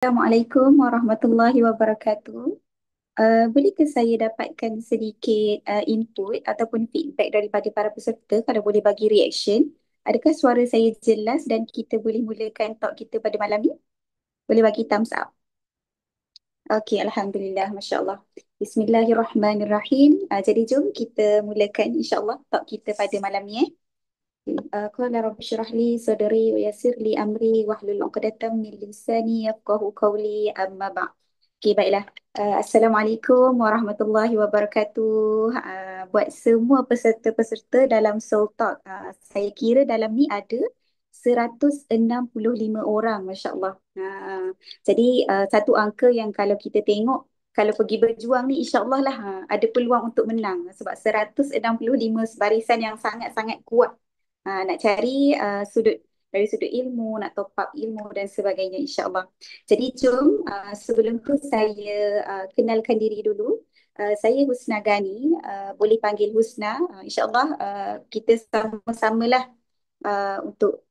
Assalamualaikum warahmatullahi wabarakatuh. Boleh ke saya dapatkan sedikit input ataupun feedback daripada para peserta kalau boleh bagi reaction? Adakah suara saya jelas dan kita boleh mulakan talk kita pada malam ni? Boleh bagi thumbs up. Okey, Alhamdulillah, Masya Allah. Bismillahirrahmanirrahim. Jadi jom kita mulakan insyaAllah talk kita pada malam ni. Qala rabbi shrah li sadri wa yassir li amri wahlul 'uqdatam min lisani yafqahu qawli amma ba'd. Okey, baiklah. Assalamualaikum warahmatullahi wabarakatuh. Buat semua peserta-peserta dalam Soul Talk. Saya kira dalam ni ada 165 orang, Masya Allah. Jadi satu angka yang kalau kita tengok, kalau pergi berjuang ni insya-Allah lah ada peluang untuk menang sebab 165 barisan yang sangat-sangat kuat. Nak cari dari sudut ilmu, nak top up ilmu dan sebagainya insya-Allah. Jadi jom sebelum tu saya kenalkan diri dulu. Saya Husna Gani, boleh panggil Husna. InsyaAllah kita sama-samalah untuk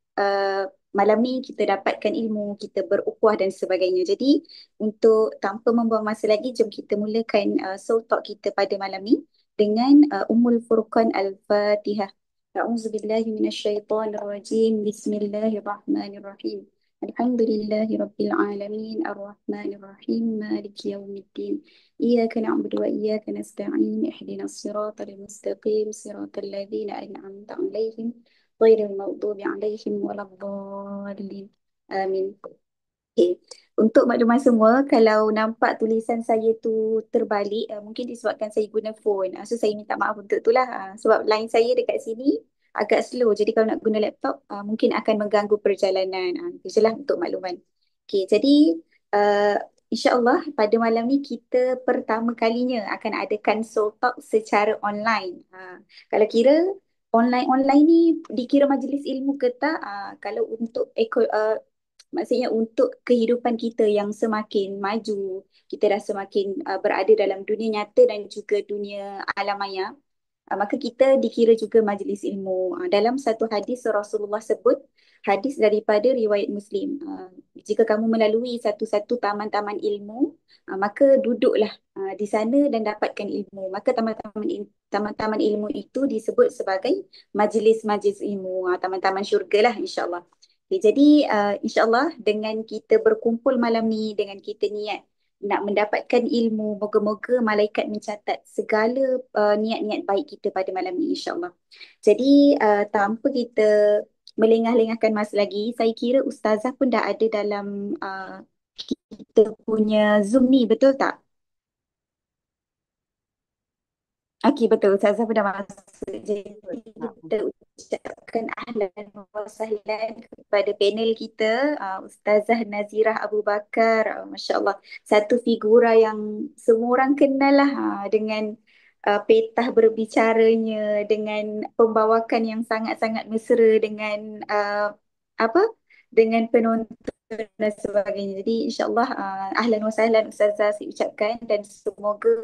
malam ni kita dapatkan ilmu, kita berukhuwah dan sebagainya. Jadi untuk tanpa membuang masa lagi, jom kita mulakan soul talk kita pada malam ni dengan Ummul Furqan Al-Fatihah. A'udzubillahi minasyaitonirrajim. Bismillahirrahmanirrahim. Alhamdulillahi Rabbil Alamin. Ar-Rahmanirrahim. Maliki yawmiddin. Iyyaka na'budu wa iyyaka nasta'in. Ihdinas siratal mustaqim. Siratal ladzina an'amta 'alaihim غير المغضوب عليهم ولا الضالين. Amin. Okay. Untuk makluman semua, kalau nampak tulisan saya tu terbalik, mungkin disebabkan saya guna phone. So saya minta maaf untuk itulah. Sebab line saya dekat sini agak slow. Jadi kalau nak guna laptop, mungkin akan mengganggu perjalanan. Itu je lah untuk makluman. Okay, jadi uh, insyaAllah pada malam ni kita pertama kalinya akan adakan Soul Talk secara online. Kalau kira online-online ni dikira majlis ilmu ke tak? Kalau untuk maksudnya untuk kehidupan kita yang semakin maju, kita dah semakin berada dalam dunia nyata dan juga dunia alam maya, maka kita dikira juga majlis ilmu. Dalam satu hadis Rasulullah sebut, hadis daripada riwayat Muslim, jika kamu melalui satu-satu taman-taman ilmu, maka duduklah di sana dan dapatkan ilmu. Maka taman-taman ilmu itu disebut sebagai majlis-majlis ilmu, taman-taman syurga lah insya-Allah. Okay, jadi insya-Allah dengan kita berkumpul malam ni, dengan kita niat nak mendapatkan ilmu, moga-moga malaikat mencatat segala niat-niat baik kita pada malam ni insya-Allah. Jadi tanpa kita melengah-lengahkan masa lagi, saya kira ustazah pun dah ada dalam kita punya Zoom ni, betul tak? Okey, betul. Ustazah pun dah masuk. Jadi kita ucapkan ahlan wa sahlan kepada panel kita, Ustazah Nazirah Abu Bakar. Masya Allah, satu figura yang semua orang kenal lah, dengan petah berbicaranya, dengan pembawakan yang sangat-sangat mesra dengan apa? Dengan penonton dan sebagainya. Jadi insya-Allah ahlan wa sahlan Ustazah saya ucapkan dan semoga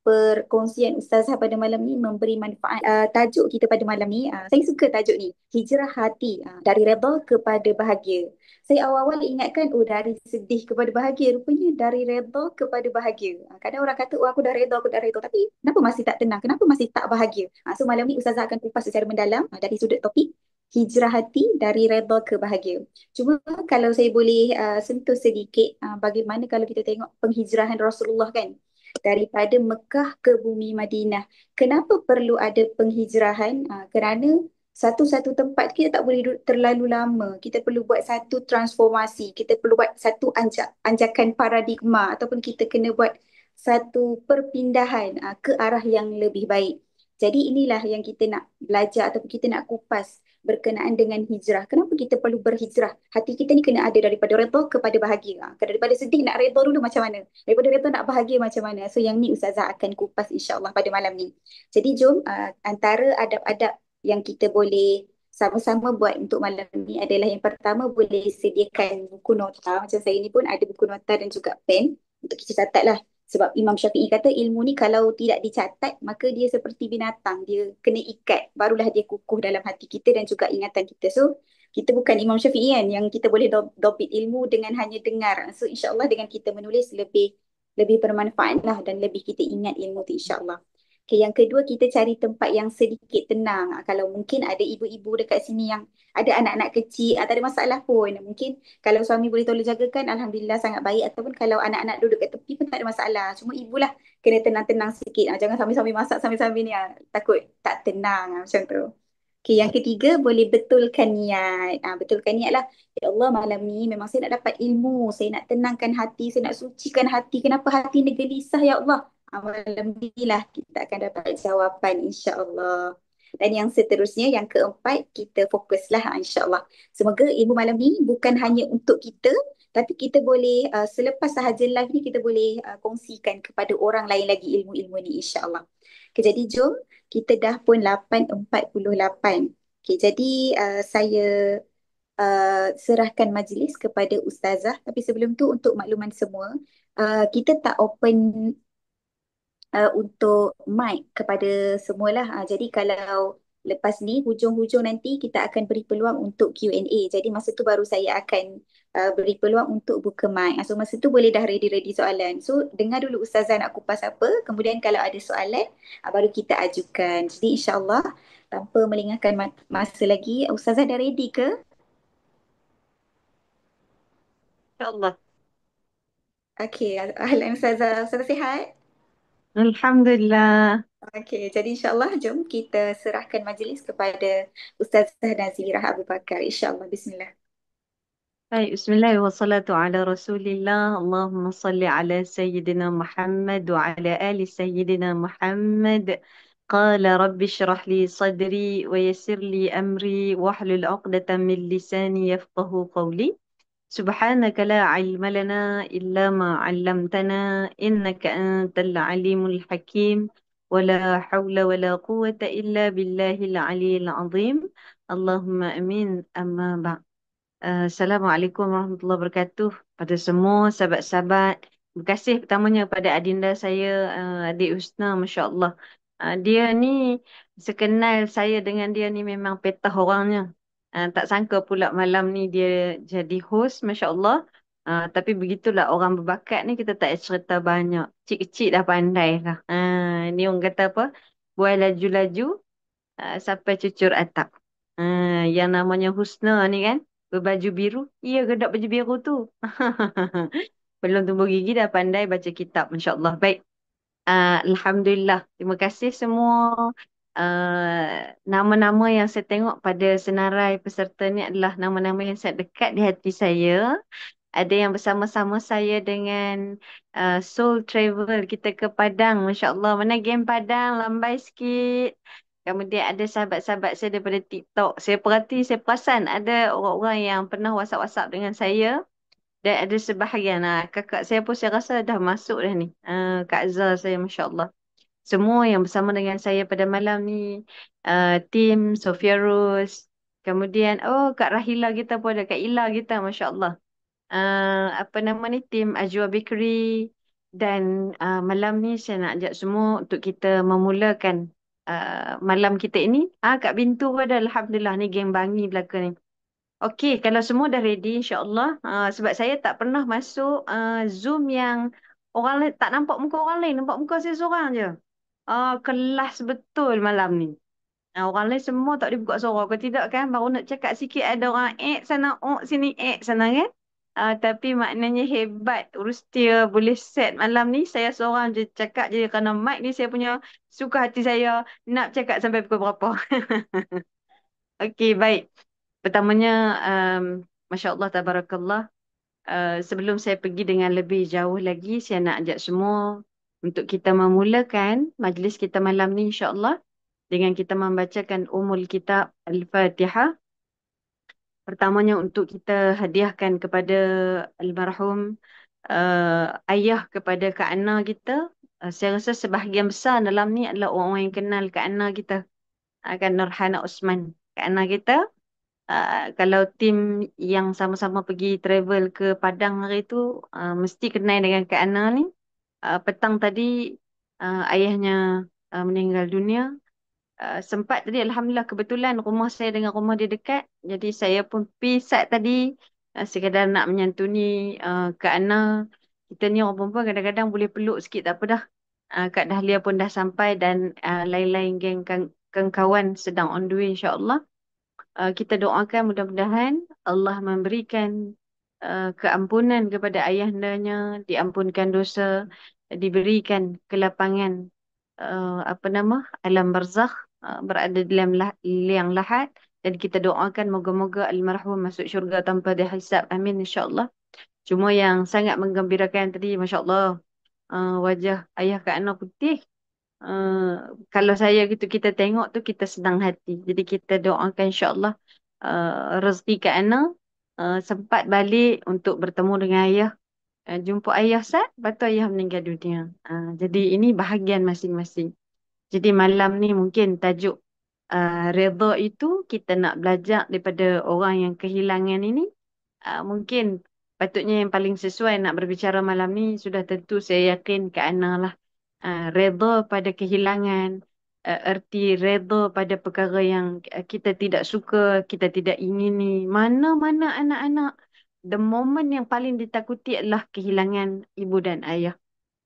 perkongsian ustazah pada malam ni memberi manfaat. Tajuk kita pada malam ni, saya suka tajuk ni, hijrah hati, dari redha kepada bahagia. Saya awal-awal ingatkan, oh dari sedih kepada bahagia, rupanya dari redha kepada bahagia. Kadang orang kata, oh aku dah redha, tapi kenapa masih tak tenang, kenapa masih tak bahagia? So malam ni ustazah akan kupas secara mendalam dari sudut topik hijrah hati dari redha ke bahagia. Cuma kalau saya boleh sentuh sedikit, bagaimana kalau kita tengok penghijrahan Rasulullah kan, daripada Mekah ke bumi Madinah. Kenapa perlu ada penghijrahan? Kerana satu-satu tempat kita tak boleh duduk terlalu lama. Kita perlu buat satu transformasi. Kita perlu buat satu anjakan paradigma ataupun kita kena buat satu perpindahan ke arah yang lebih baik. Jadi inilah yang kita nak belajar ataupun kita nak kupas berkenaan dengan hijrah. Kenapa kita perlu berhijrah? Hati kita ni kena ada daripada redha kepada bahagia. Daripada sedih nak redha dulu macam mana? Daripada redha nak bahagia macam mana? So yang ni Ustazah akan kupas insya-Allah pada malam ni. Jadi jom antara adab-adab yang kita boleh sama-sama buat untuk malam ni adalah yang pertama, boleh sediakan buku nota. Macam saya ni pun ada buku nota dan juga pen untuk kita catat lah. Sebab Imam Syafi'i kata ilmu ni kalau tidak dicatat maka dia seperti binatang, dia kena ikat barulah dia kukuh dalam hati kita dan juga ingatan kita. So Kita bukan Imam Syafi'i kan yang kita boleh dobit ilmu dengan hanya dengar. So insyaAllah dengan kita menulis lebih bermanfaat lah dan lebih kita ingat ilmu tu insyaAllah. Okay, yang kedua kita cari tempat yang sedikit tenang. Kalau mungkin ada ibu-ibu dekat sini yang ada anak-anak kecil, tak ada masalah pun. Mungkin kalau suami boleh tolong jagakan, Alhamdulillah sangat baik. Ataupun kalau anak-anak duduk kat tepi pun tak ada masalah. Cuma ibulah kena tenang-tenang sikit. Jangan sambil-sambil masak sambil-sambil ni. Takut tak tenang macam tu. Okay, yang ketiga boleh betulkan niat. Betulkan niat lah. Ya Allah, malam ni memang saya nak dapat ilmu. Saya nak tenangkan hati. Saya nak sucikan hati. Kenapa hati ni gelisah ya Allah? Malam ni lah kita akan dapat jawapan insya-Allah. Dan yang seterusnya, yang keempat, kita fokuslah insya-Allah. Semoga ilmu malam ni bukan hanya untuk kita, tapi kita boleh selepas sahaja live ni kita boleh kongsikan kepada orang lain lagi ilmu-ilmu ni insya-Allah. Okay, jadi jom kita dah pun 8.48. Okay, jadi saya serahkan majlis kepada Ustazah. Tapi sebelum tu untuk makluman semua, kita tak open untuk mic kepada semualah. Jadi kalau lepas ni hujung-hujung nanti kita akan beri peluang untuk Q&A. Jadi masa tu baru saya akan beri peluang untuk buka mic. So masa tu boleh dah ready-ready soalan. So dengar dulu Ustazah nak kupas apa. Kemudian kalau ada soalan baru kita ajukan. Jadi insyaAllah tanpa melengahkan masa lagi, Ustazah dah ready ke? InsyaAllah. Okey, ahlan Ustazah. Ustazah sihat? Alhamdulillah. Okey, jadi insyaAllah jom kita serahkan majlis kepada Ustazah Nazirah Abu Bakar. InsyaAllah. Bismillah. Baik, Bismillah wassalatu ala Rasulillah. Allahumma salli ala Sayyidina Muhammad wa ala ali Sayyidina Muhammad. Qala rabbi shrah li sadri wa yassir li amri wahlul 'uqdatam min lisani yafqahu qawli. سبحانك لا علم لنا إلا ما علمتنا إنك أنت العليم الحكيم ولا حول ولا قوة إلا بالله العلي العظيم اللهم أمين أما بعد. Assalamualaikum warahmatullahi wabarakatuh pada semua sahabat-sahabat. Terima kasih pertamanya pada adinda saya, Adik Husna, Masya Allah. Dia ni, sekenal saya dengan dia ni memang petah orangnya. Tak sangka pula malam ni dia jadi host, Masya Allah. Tapi begitulah orang berbakat ni, kita tak payah cerita banyak. Kecil-kecil dah pandai lah. Ni orang kata apa? Buai laju-laju, sampai cucur atap. Yang namanya Husna ni kan, berbaju biru. Iya, gedak baju biru tu. Belum tumbuh gigi dah pandai baca kitab. Masya Allah. Baik. Alhamdulillah. Terima kasih semua. Nama-nama yang saya tengok pada senarai peserta ni adalah nama-nama yang sangat dekat di hati saya. Ada yang bersama-sama saya dengan Soul Travel. Kita ke Padang. Masya Allah. Mana game Padang? Lambai sikit. Kemudian ada sahabat-sahabat saya daripada TikTok. Saya perasan ada orang-orang yang pernah WhatsApp-WhatsApp dengan saya. Dan ada sebahagian. Kakak saya pun saya rasa dah masuk dah ni. Kak Zah saya, Masya Allah. Semua yang bersama dengan saya pada malam ni. Tim Sofia Rose. Kemudian, oh Kak Rahila kita pun ada. Kak Ila kita, Masya Allah. Apa nama ni, tim Ajwa Bakery. Dan malam ni saya nak ajak semua untuk kita memulakan malam kita ini. Kak Bintu pun ada, Alhamdulillah, ni geng Bangi belakang ni. Okey, kalau semua dah ready, insyaAllah. Sebab saya tak pernah masuk Zoom yang orang lain, tak nampak muka orang lain, nampak muka saya seorang je. Kelas betul malam ni. Orang lain semua tak boleh buka suara. Kalau tidak kan, baru nak cakap sikit ada orang sana, sini, sana kan. Tapi maknanya hebat. Rustia boleh set malam ni. Saya seorang je cakap je kerana mic ni saya punya suka hati saya nak cakap sampai pukul berapa. Okey, baik. Pertamanya, um, Masya Allah, Tabarakallah. Sebelum saya pergi dengan lebih jauh lagi, saya nak ajak semua untuk kita memulakan majlis kita malam ni, insyaAllah, dengan kita membacakan umul kitab Al-Fatihah. Pertamanya untuk kita hadiahkan kepada almarhum ayah kepada Kak Ana kita. Saya rasa sebahagian besar dalam ni adalah orang-orang yang kenal Kak Ana kita. Kan Nurhana Osman. Kak Ana kita. Kalau tim yang sama-sama pergi travel ke Padang hari tu, mesti kenal dengan Kak Ana ni. Petang tadi ayahnya meninggal dunia. sempat tadi Alhamdulillah kebetulan rumah saya dengan rumah dia dekat. Jadi saya pun pisat tadi sekadar nak menyantuni Kak Ana. Kita ni orang perempuan kadang-kadang boleh peluk sikit tak apa dah. Kak Dahlia pun dah sampai dan lain-lain geng kawan sedang on the way insyaAllah. Kita doakan mudah-mudahan Allah memberikan keampunan kepada ayahandanya, diampunkan dosa, diberikan kelapangan apa nama alam barzakh, berada dalam liang lahat, dan kita doakan moga-moga almarhum masuk syurga tanpa dihisab. Amin insya-Allah. Cuma yang sangat menggembirakan tadi, masya-Allah, wajah ayah Kak Ana putih. Kalau saya gitu kita tengok tu kita senang hati. Jadi kita doakan insya-Allah rezeki Kak Ana sempat balik untuk bertemu dengan ayah, jumpa ayah sat, lepas tu ayah meninggal dunia. Jadi ini bahagian masing-masing. Jadi malam ni mungkin tajuk redha itu kita nak belajar daripada orang yang kehilangan ini. Mungkin patutnya yang paling sesuai nak berbicara malam ni sudah tentu saya yakin Kak Ana lah. Redha pada kehilangan, erti redha pada perkara yang kita tidak suka, kita tidak ingini. Mana-mana anak-anak, the moment yang paling ditakuti adalah kehilangan ibu dan ayah.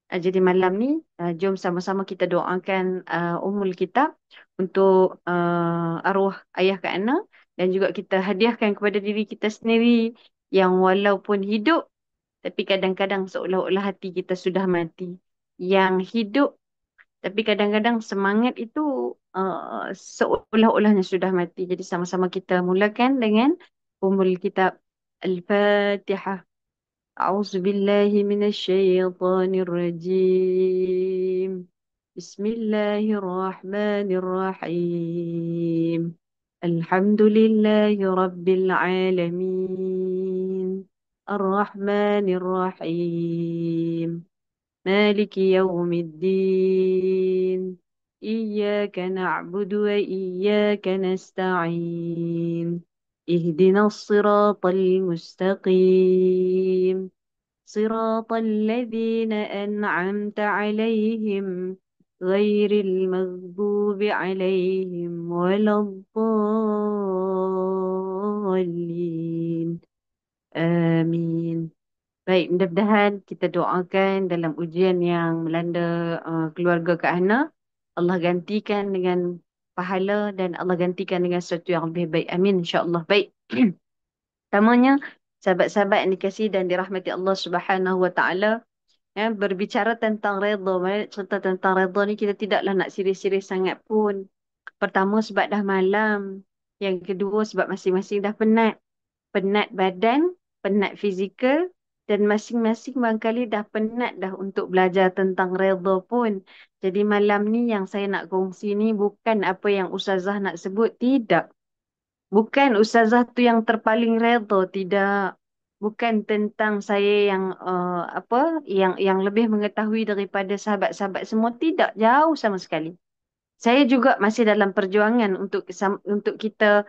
Jadi malam ni jom sama-sama kita doakan umul kita untuk arwah ayah Kak Ana, dan juga kita hadiahkan kepada diri kita sendiri yang walaupun hidup tapi kadang-kadang seolah-olah hati kita sudah mati. Yang hidup tapi kadang-kadang semangat itu seolah-olahnya sudah mati. Jadi sama-sama kita mulakan dengan umul kitab Al-Fatihah. أعوذ بالله من الشيطان الرجيم. بسم الله الرحمن الرحيم. الحمد لله رب العالمين. الرحمن الرحيم. مالك يوم الدين. إياك نعبد وإياك نستعين. اهدنا الصراط المستقيم. صراط الذين أنعمت عليهم غير المغضوب عليهم ولا الضالين. آمين. Baik, mudah-mudahan kita doakan dalam ujian yang melanda keluarga Kak Hana, Allah gantikan dengan pahala dan Allah gantikan dengan sesuatu yang lebih baik. Amin insya-Allah. Baik. Pertamanya, sahabat-sahabat yang dikasihi dan dirahmati Allah Subhanahu wa taala, berbicara tentang redha, cerita tentang redha ni kita tidaklah nak serius-serius sangat pun. Pertama sebab dah malam. Yang kedua sebab masing-masing dah penat. Penat badan, penat fizikal, dan masing-masing barangkali dah penat dah untuk belajar tentang redha pun. Jadi malam ni yang saya nak kongsi ni bukan apa yang Ustazah nak sebut, tidak. Bukan Ustazah tu yang terpaling redha, tidak. Bukan tentang saya yang yang lebih mengetahui daripada sahabat-sahabat semua, tidak, jauh sama sekali. Saya juga masih dalam perjuangan untuk kita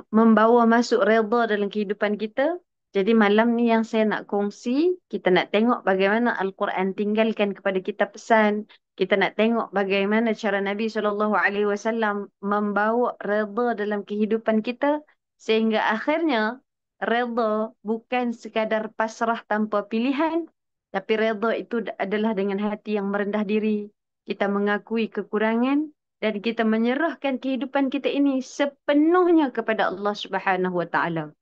membawa masuk redha dalam kehidupan kita. Jadi malam ni yang saya nak kongsi, kita nak tengok bagaimana Al-Quran tinggalkan kepada kita pesan. Kita nak tengok bagaimana cara Nabi SAW membawa redha dalam kehidupan kita, sehingga akhirnya redha bukan sekadar pasrah tanpa pilihan, tapi redha itu adalah dengan hati yang merendah diri. Kita mengakui kekurangan dan kita menyerahkan kehidupan kita ini sepenuhnya kepada Allah Subhanahu wa taala.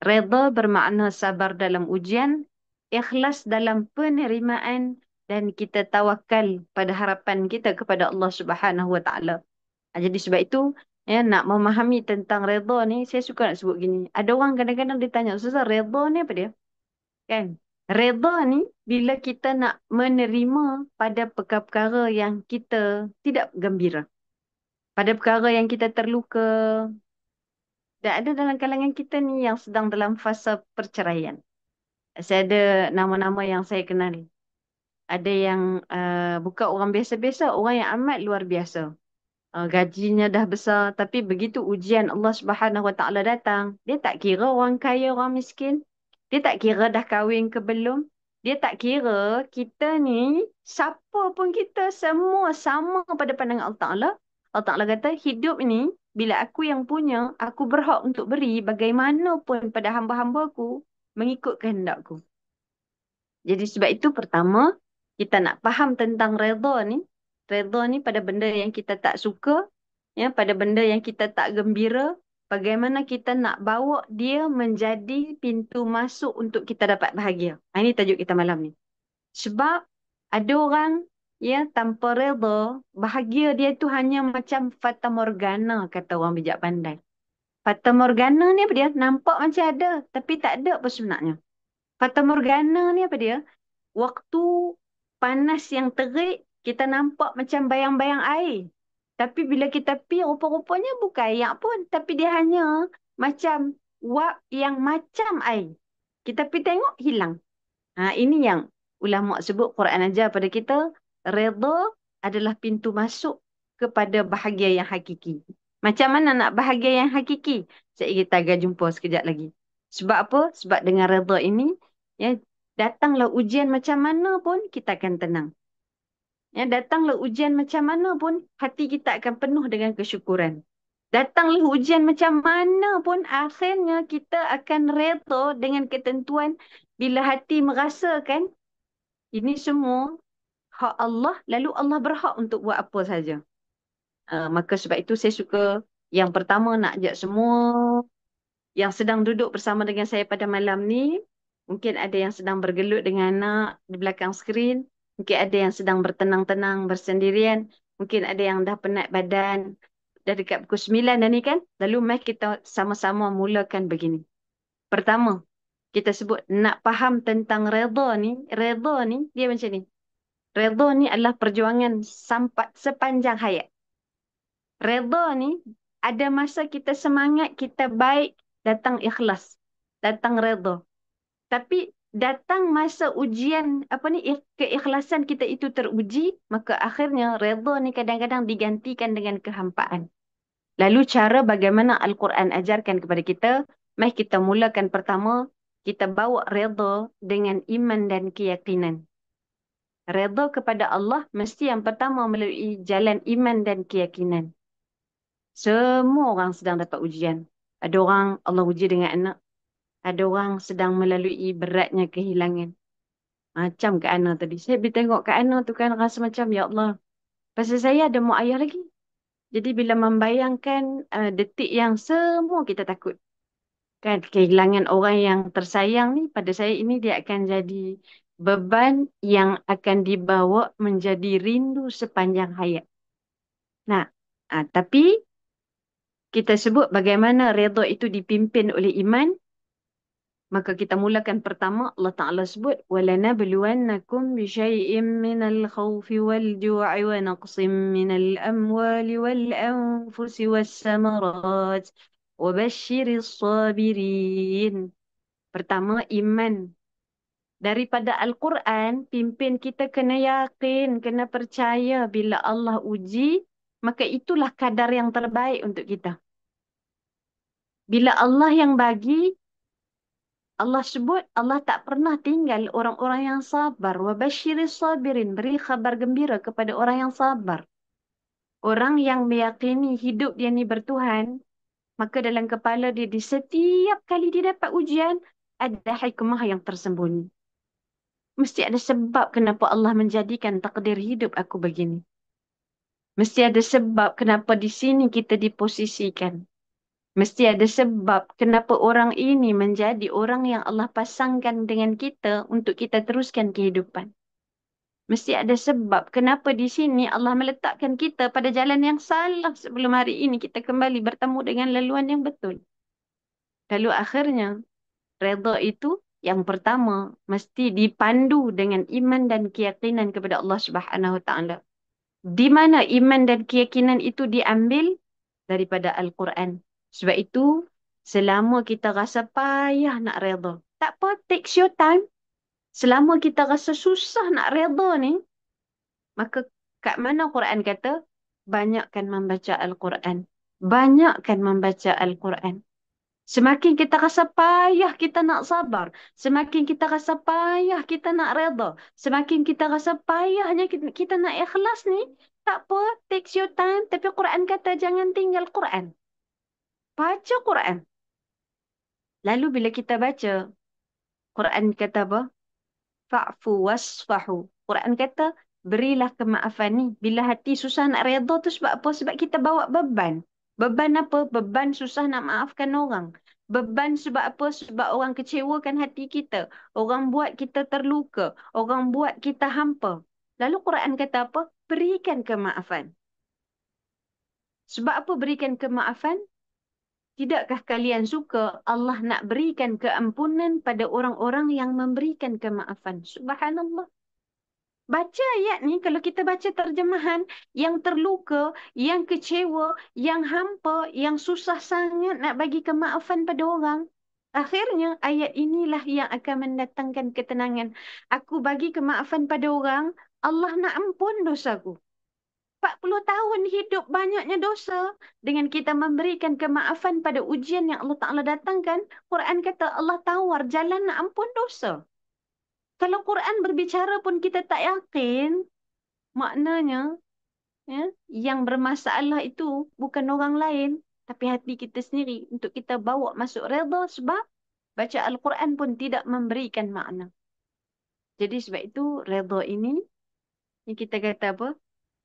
Redha bermakna sabar dalam ujian, ikhlas dalam penerimaan, dan kita tawakal pada harapan kita kepada Allah Subhanahu wa taala. Jadi sebab itu, nak memahami tentang redha ni, saya suka nak sebut gini. Ada orang kadang-kadang ditanya, "Ustazah, redha ni apa dia?" Kan? Redha ni bila kita nak menerima pada perkara-perkara yang kita tidak gembira, pada perkara yang kita terluka. Dan ada dalam kalangan kita ni yang sedang dalam fasa perceraian. Saya ada nama-nama yang saya kenal. Ada yang bukan orang biasa-biasa, orang yang amat luar biasa. Gajinya dah besar, tapi begitu ujian Allah Subhanahu Wa Taala datang, dia tak kira orang kaya, orang miskin. Dia tak kira dah kahwin ke belum. Dia tak kira kita ni, siapa pun kita, semua sama pada pandangan Allah Ta'ala. Allah Ta'ala kata, hidup ni, bila aku yang punya, aku berhak untuk beri bagaimanapun pada hamba-hambaku mengikut kehendakku. Jadi sebab itu pertama, kita nak faham tentang redha ni. Redha ni pada benda yang kita tak suka, ya, pada benda yang kita tak gembira, bagaimana kita nak bawa dia menjadi pintu masuk untuk kita dapat bahagia. Ini tajuk kita malam ni. Sebab ada orang, ya, tanpa redha, bahagia dia tu hanya macam fata morgana, kata orang bijak pandai. Fata morgana ni apa dia? Nampak macam ada, tapi tak ada apa sebenarnya. Fata morgana ni apa dia? Waktu panas yang terik, kita nampak macam bayang-bayang air. Tapi bila kita pi, rupa-rupanya bukan air pun. Tapi dia hanya macam wap yang macam air. Kita pi tengok, hilang. Ini yang ulama sebut, Quran ajar pada kita, redha adalah pintu masuk kepada bahagia yang hakiki. Macam mana nak bahagia yang hakiki? Kita akan jumpa sekejap lagi. Sebab apa? Sebab dengan redha ini, ya, datanglah ujian macam mana pun kita akan tenang. Ya, datanglah ujian macam mana pun hati kita akan penuh dengan kesyukuran. Datanglah ujian macam mana pun akhirnya kita akan redha dengan ketentuan bila hati merasakan ini semua hak Allah, lalu Allah berhak untuk buat apa saja. Maka sebab itu saya suka yang pertama nak ajak semua yang sedang duduk bersama dengan saya pada malam ni, mungkin ada yang sedang bergelut dengan anak di belakang skrin, mungkin ada yang sedang bertenang-tenang bersendirian, mungkin ada yang dah penat badan, dah dekat pukul 9 dah ni kan. Lalu mari kita sama-sama mulakan begini. Pertama, kita sebut nak faham tentang redha ni. Redha ni dia macam ni. Redha ni adalah perjuangan sampai sepanjang hayat. Redha ni ada masa kita semangat, kita baik, datang ikhlas, datang redha. Tapi datang masa ujian keikhlasan kita itu teruji, maka akhirnya redha ni kadang-kadang digantikan dengan kehampaan. Lalu cara bagaimana Al-Quran ajarkan kepada kita, mari kita mulakan pertama, kita bawa redha dengan iman dan keyakinan. Redha kepada Allah mesti yang pertama melalui jalan iman dan keyakinan. Semua orang sedang dapat ujian. Ada orang Allah uji dengan anak. Ada orang sedang melalui beratnya kehilangan. Macam Kak Ana tadi. Saya pergi tengok Kak Ana tu kan rasa macam, ya Allah, pasal saya ada mak ayah lagi. Jadi bila membayangkan detik yang semua kita takut. Kan kehilangan orang yang tersayang ni, pada saya ini dia akan jadi beban yang akan dibawa menjadi rindu sepanjang hayat. Nah, tapi kita sebut bagaimana redha itu dipimpin oleh iman. Maka kita mulakan pertama, Allah Ta'ala sebut, وَلَنَبْلُوَنَّكُمْ بِشَيْءٍ مِّنَ الْخَوْفِ وَالْجُوعِ وَنَقْصٍ مِّنَ الْأَمْوَالِ وَالْأَنفُسِ وَالثَّمَرَاتِ وَبَشِّرِ الصَّابِرِينَ. Pertama, iman. Daripada Al-Quran, pimpin kita kena yakin, kena percaya bila Allah uji, maka itulah kadar yang terbaik untuk kita. Bila Allah yang bagi, Allah sebut, Allah tak pernah tinggal orang-orang yang sabar. Wabashiris sabirin. Beri khabar gembira kepada orang yang sabar. Orang yang meyakini hidup dia ni bertuhan, maka dalam kepala dia di setiap kali dia dapat ujian, ada hikmah yang tersembunyi. Mesti ada sebab kenapa Allah menjadikan takdir hidup aku begini. Mesti ada sebab kenapa di sini kita diposisikan. Mesti ada sebab kenapa orang ini menjadi orang yang Allah pasangkan dengan kita untuk kita teruskan kehidupan. Mesti ada sebab kenapa di sini Allah meletakkan kita pada jalan yang salah sebelum hari ini kita kembali bertemu dengan laluan yang betul. Lalu akhirnya, redha itu yang pertama mesti dipandu dengan iman dan keyakinan kepada Allah Subhanahu Wa Taala. Di mana iman dan keyakinan itu diambil? Daripada Al-Quran. Sebab itu, selama kita rasa payah nak redha, tak apa, take your time. Selama kita rasa susah nak redha ni, maka kat mana Quran kata, banyakkan membaca Al-Quran. Banyakkan membaca Al-Quran. Semakin kita rasa payah kita nak sabar. Semakin kita rasa payah kita nak reda. Semakin kita rasa payahnya kita nak ikhlas ni. Tak apa, takes your time. Tapi Quran kata jangan tinggal Quran. Baca Quran. Lalu bila kita baca, Quran kata apa? Fa'fu wasfahu. Quran kata, berilah kemaafan ni. Bila hati susah nak reda tu sebab apa? Sebab kita bawa beban. Beban apa? Beban susah nak maafkan orang. Beban sebab apa? Sebab orang kecewakan hati kita. Orang buat kita terluka. Orang buat kita hampa. Lalu Quran kata apa? Berikan kemaafan. Sebab apa berikan kemaafan? Tidakkah kalian suka Allah nak berikan keampunan pada orang-orang yang memberikan kemaafan? Subhanallah. Baca ayat ni, kalau kita baca terjemahan, yang terluka, yang kecewa, yang hampa, yang susah sangat nak bagi kemaafan pada orang. Akhirnya, ayat inilah yang akan mendatangkan ketenangan. Aku bagi kemaafan pada orang, Allah nak ampun dosaku. 40 tahun hidup banyaknya dosa. Dengan kita memberikan kemaafan pada ujian yang Allah Ta'ala datangkan, Quran kata Allah tawar jalan nak ampun dosa. Kalau Quran berbicara pun kita tak yakin, maknanya ya, yang bermasalah itu bukan orang lain, tapi hati kita sendiri untuk kita bawa masuk redha sebab baca Al-Quran pun tidak memberikan makna. Jadi sebab itu redha ini, yang kita kata apa?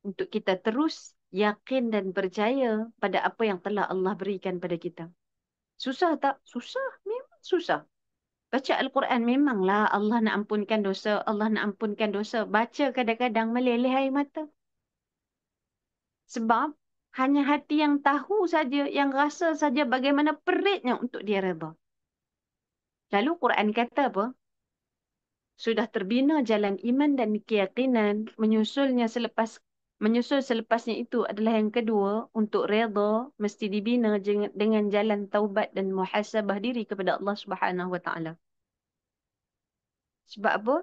Untuk kita terus yakin dan percaya pada apa yang telah Allah berikan pada kita. Susah tak? Susah. Memang susah. Baca Al-Quran memanglah Allah nak ampunkan dosa. Allah nak ampunkan dosa. Baca kadang-kadang meleleh air mata. Sebab hanya hati yang tahu saja, yang rasa saja bagaimana peritnya untuk dia redha. Lalu Quran kata apa? Sudah terbina jalan iman dan keyakinan, menyusul selepasnya itu adalah yang kedua, untuk redha mesti dibina dengan jalan taubat dan muhasabah diri kepada Allah Subhanahu Wa Taala. Sebab apa?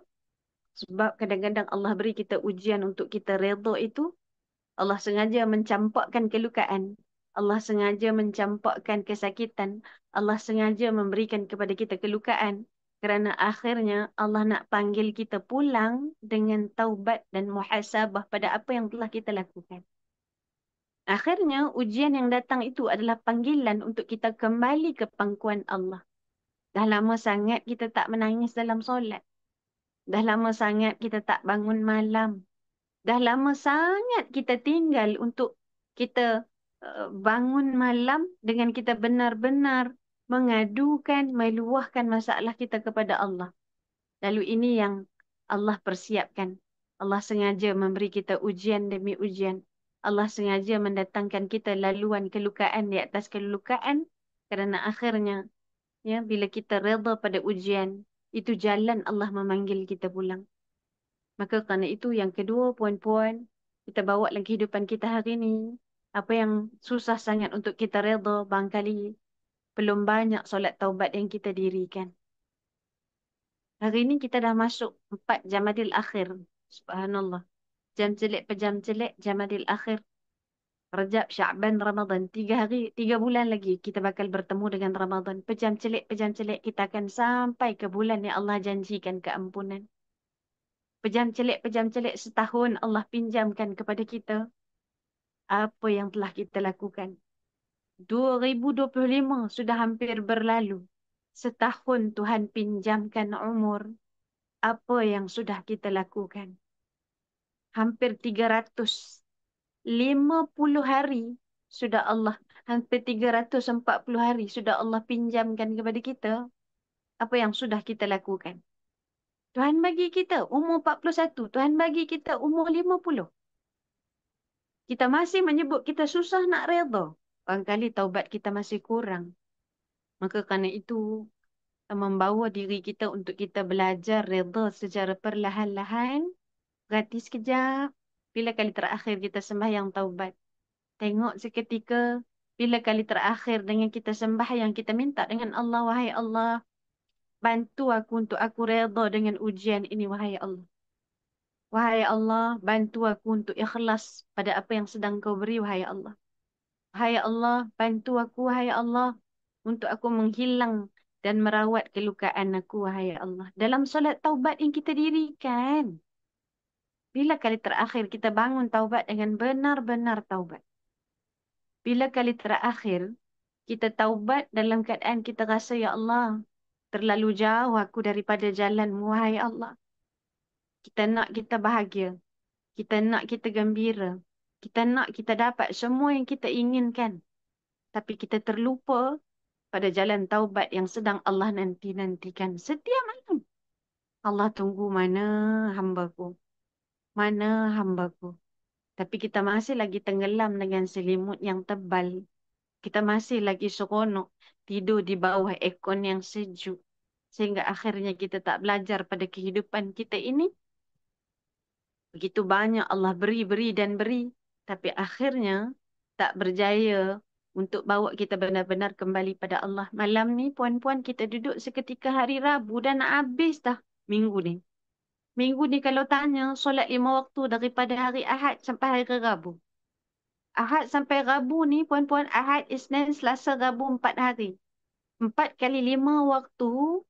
Sebab kadang-kadang Allah beri kita ujian untuk kita redha itu, Allah sengaja mencampakkan kelukaan. Allah sengaja mencampakkan kesakitan. Allah sengaja memberikan kepada kita kelukaan. Kerana akhirnya Allah nak panggil kita pulang dengan taubat dan muhasabah pada apa yang telah kita lakukan. Akhirnya ujian yang datang itu adalah panggilan untuk kita kembali ke pangkuan Allah. Dah lama sangat kita tak menangis dalam solat. Dah lama sangat kita tak bangun malam. Dah lama sangat kita tinggal untuk kita bangun malam dengan kita benar-benar mengadukan, meluahkan masalah kita kepada Allah. Lalu ini yang Allah persiapkan. Allah sengaja memberi kita ujian demi ujian. Allah sengaja mendatangkan kita laluan kelukaan di atas kelukaan, kerana akhirnya ya, bila kita redha pada ujian, itu jalan Allah memanggil kita pulang. Maka kerana itu yang kedua, puan-puan, kita bawa dalam kehidupan kita hari ini. Apa yang susah sangat untuk kita redha, barangkali belum banyak solat taubat yang kita dirikan. Hari ini kita dah masuk 4 Jamadil Akhir. Subhanallah. Jam celik pejam celik Jamadil Akhir. Rajab, Sya'ban, Ramadan. 3 hari, 3 bulan lagi kita bakal bertemu dengan Ramadan. Pejam celik kita akan sampai ke bulan yang Allah janjikan keampunan. Pejam celik setahun Allah pinjamkan kepada kita apa yang telah kita lakukan. 2025 sudah hampir berlalu. Setahun Tuhan pinjamkan umur. Apa yang sudah kita lakukan? Hampir 350 hari sudah Allah, hampir 340 hari sudah Allah pinjamkan kepada kita. Apa yang sudah kita lakukan? Tuhan bagi kita umur 41, Tuhan bagi kita umur 50. Kita masih menyebut kita susah nak redha. Barangkali taubat kita masih kurang. Maka kerana itu, membawa diri kita untuk kita belajar redha secara perlahan-lahan. Berhati sekejap. Bila kali terakhir kita sembahyang taubat? Tengok seketika. Bila kali terakhir dengan kita sembahyang, kita minta dengan Allah, wahai Allah, bantu aku untuk aku redha dengan ujian ini, wahai Allah. Wahai Allah, bantu aku untuk ikhlas pada apa yang sedang kau beri, wahai Allah. Wahai Allah, bantu aku, wahai Allah, untuk aku menghilang dan merawat kelukaan aku, wahai Allah. Dalam solat taubat yang kita dirikan. Bila kali terakhir kita bangun taubat dengan benar-benar taubat? Bila kali terakhir kita taubat dalam keadaan kita rasa, ya Allah, terlalu jauh aku daripada jalan-Mu, wahai Allah. Kita nak kita bahagia. Kita nak kita gembira. Kita nak kita dapat semua yang kita inginkan. Tapi kita terlupa pada jalan taubat yang sedang Allah nanti-nantikan setiap malam. Allah tunggu mana hambaku. Mana hambaku. Tapi kita masih lagi tenggelam dengan selimut yang tebal. Kita masih lagi seronok tidur di bawah aircon yang sejuk. Sehingga akhirnya kita tak belajar pada kehidupan kita ini. Begitu banyak Allah beri, beri dan beri. Tapi akhirnya tak berjaya untuk bawa kita benar-benar kembali pada Allah. Malam ni puan-puan kita duduk seketika hari Rabu dan nak habis dah minggu ni. Minggu ni kalau tanya solat 5 waktu daripada hari Ahad sampai hari Rabu. Ahad sampai Rabu ni puan-puan, Ahad, Isnin, Selasa, Rabu 4 hari. 4 kali 5 waktu,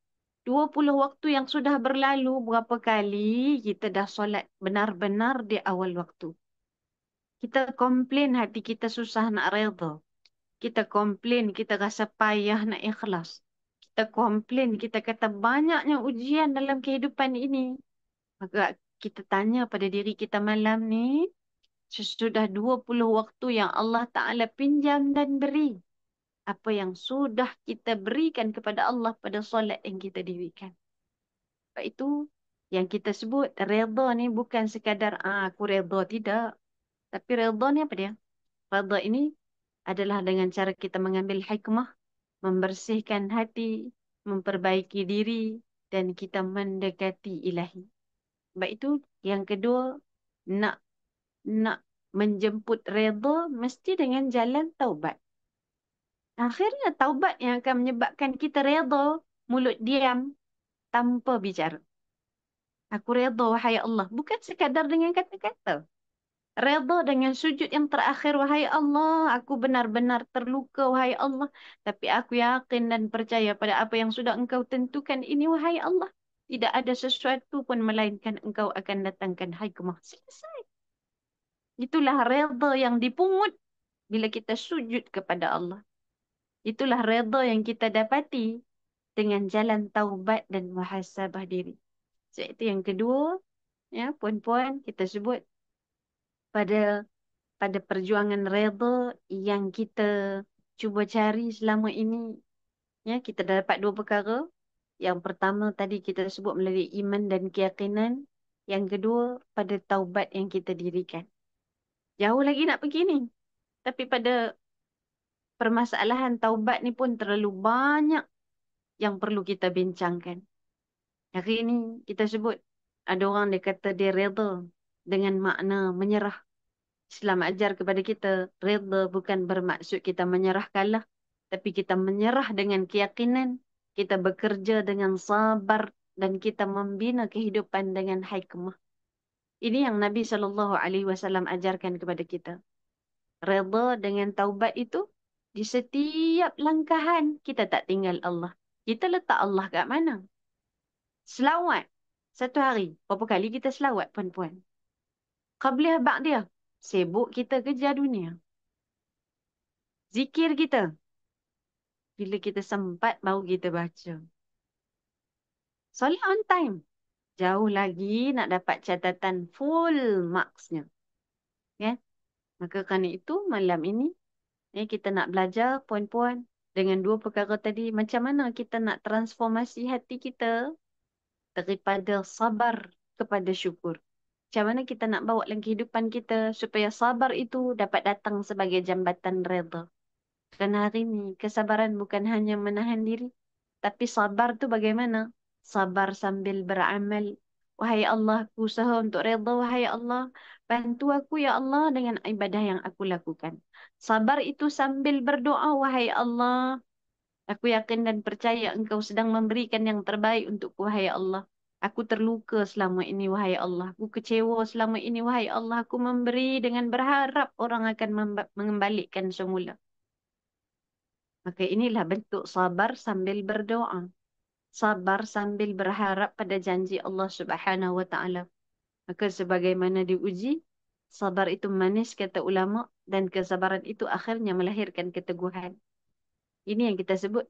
20 waktu yang sudah berlalu, berapa kali kita dah solat benar-benar di awal waktu. Kita komplain hati kita susah nak redha. Kita komplain kita rasa payah nak ikhlas. Kita komplain kita kata banyaknya ujian dalam kehidupan ini. Maka kita tanya pada diri kita malam ni, sesudah 20 waktu yang Allah Ta'ala pinjam dan beri, apa yang sudah kita berikan kepada Allah pada solat yang kita dirikan. Sebab itu, yang kita sebut redha ni bukan sekadar, aku redha, tidak. Tapi redha ni apa dia? Redha ini adalah dengan cara kita mengambil hikmah, membersihkan hati, memperbaiki diri, dan kita mendekati ilahi. Sebab itu, yang kedua, nak menjemput redha mesti dengan jalan taubat. Akhirnya taubat yang akan menyebabkan kita redha, mulut diam tanpa bicara. Aku redha, wahai Allah. Bukan sekadar dengan kata-kata. Redha dengan sujud yang terakhir, wahai Allah. Aku benar-benar terluka, wahai Allah. Tapi aku yakin dan percaya pada apa yang sudah Engkau tentukan ini, wahai Allah. Tidak ada sesuatu pun melainkan Engkau akan datangkan hikmah. Selesai. Itulah redha yang dipungut bila kita sujud kepada Allah. Itulah redha yang kita dapati dengan jalan taubat dan muhasabah diri. So, itu yang kedua, ya, puan-puan, kita sebut pada perjuangan redha yang kita cuba cari selama ini. Ya, kita dah dapat 2 perkara. Yang pertama tadi kita sebut melalui iman dan keyakinan. Yang kedua, pada taubat yang kita dirikan. Jauh lagi nak pergi ni. Tapi pada permasalahan taubat ni pun terlalu banyak yang perlu kita bincangkan. Hari ini kita sebut, ada orang dia kata dia redha dengan makna menyerah. Islam ajar kepada kita, redha bukan bermaksud kita menyerah kalah, tapi kita menyerah dengan keyakinan, kita bekerja dengan sabar, dan kita membina kehidupan dengan hikmah. Ini yang Nabi SAW ajarkan kepada kita. Redha dengan taubat itu, di setiap langkahan kita tak tinggal Allah. Kita letak Allah kat mana? Selawat. Satu hari, berapa kali kita selawat, puan-puan? Qabliyah ba'diyah. Sibuk kita kerja dunia. Zikir kita. Bila kita sempat, baru kita baca. Solat on time. Jauh lagi nak dapat catatan full marksnya. Ya? Maka kerana itu, malam ini, kita nak belajar, puan-puan, dengan 2 perkara tadi, macam mana kita nak transformasi hati kita daripada sabar kepada syukur. Macam mana kita nak bawa dalam kehidupan kita supaya sabar itu dapat datang sebagai jambatan redha. Kerana hari ini kesabaran bukan hanya menahan diri, tapi sabar tu bagaimana? Sabar sambil beramal. Wahai Allah, aku usaha untuk redha, wahai Allah. Bantu aku ya Allah dengan ibadah yang aku lakukan. Sabar itu sambil berdoa, wahai Allah. Aku yakin dan percaya Engkau sedang memberikan yang terbaik untukku, wahai Allah. Aku terluka selama ini, wahai Allah. Aku kecewa selama ini, wahai Allah. Aku memberi dengan berharap orang akan mengembalikan semula. Maka inilah bentuk sabar sambil berdoa. Sabar sambil berharap pada janji Allah Subhanahu wa taala. Maka sebagaimana diuji, sabar itu manis kata ulama dan kesabaran itu akhirnya melahirkan keteguhan. Ini yang kita sebut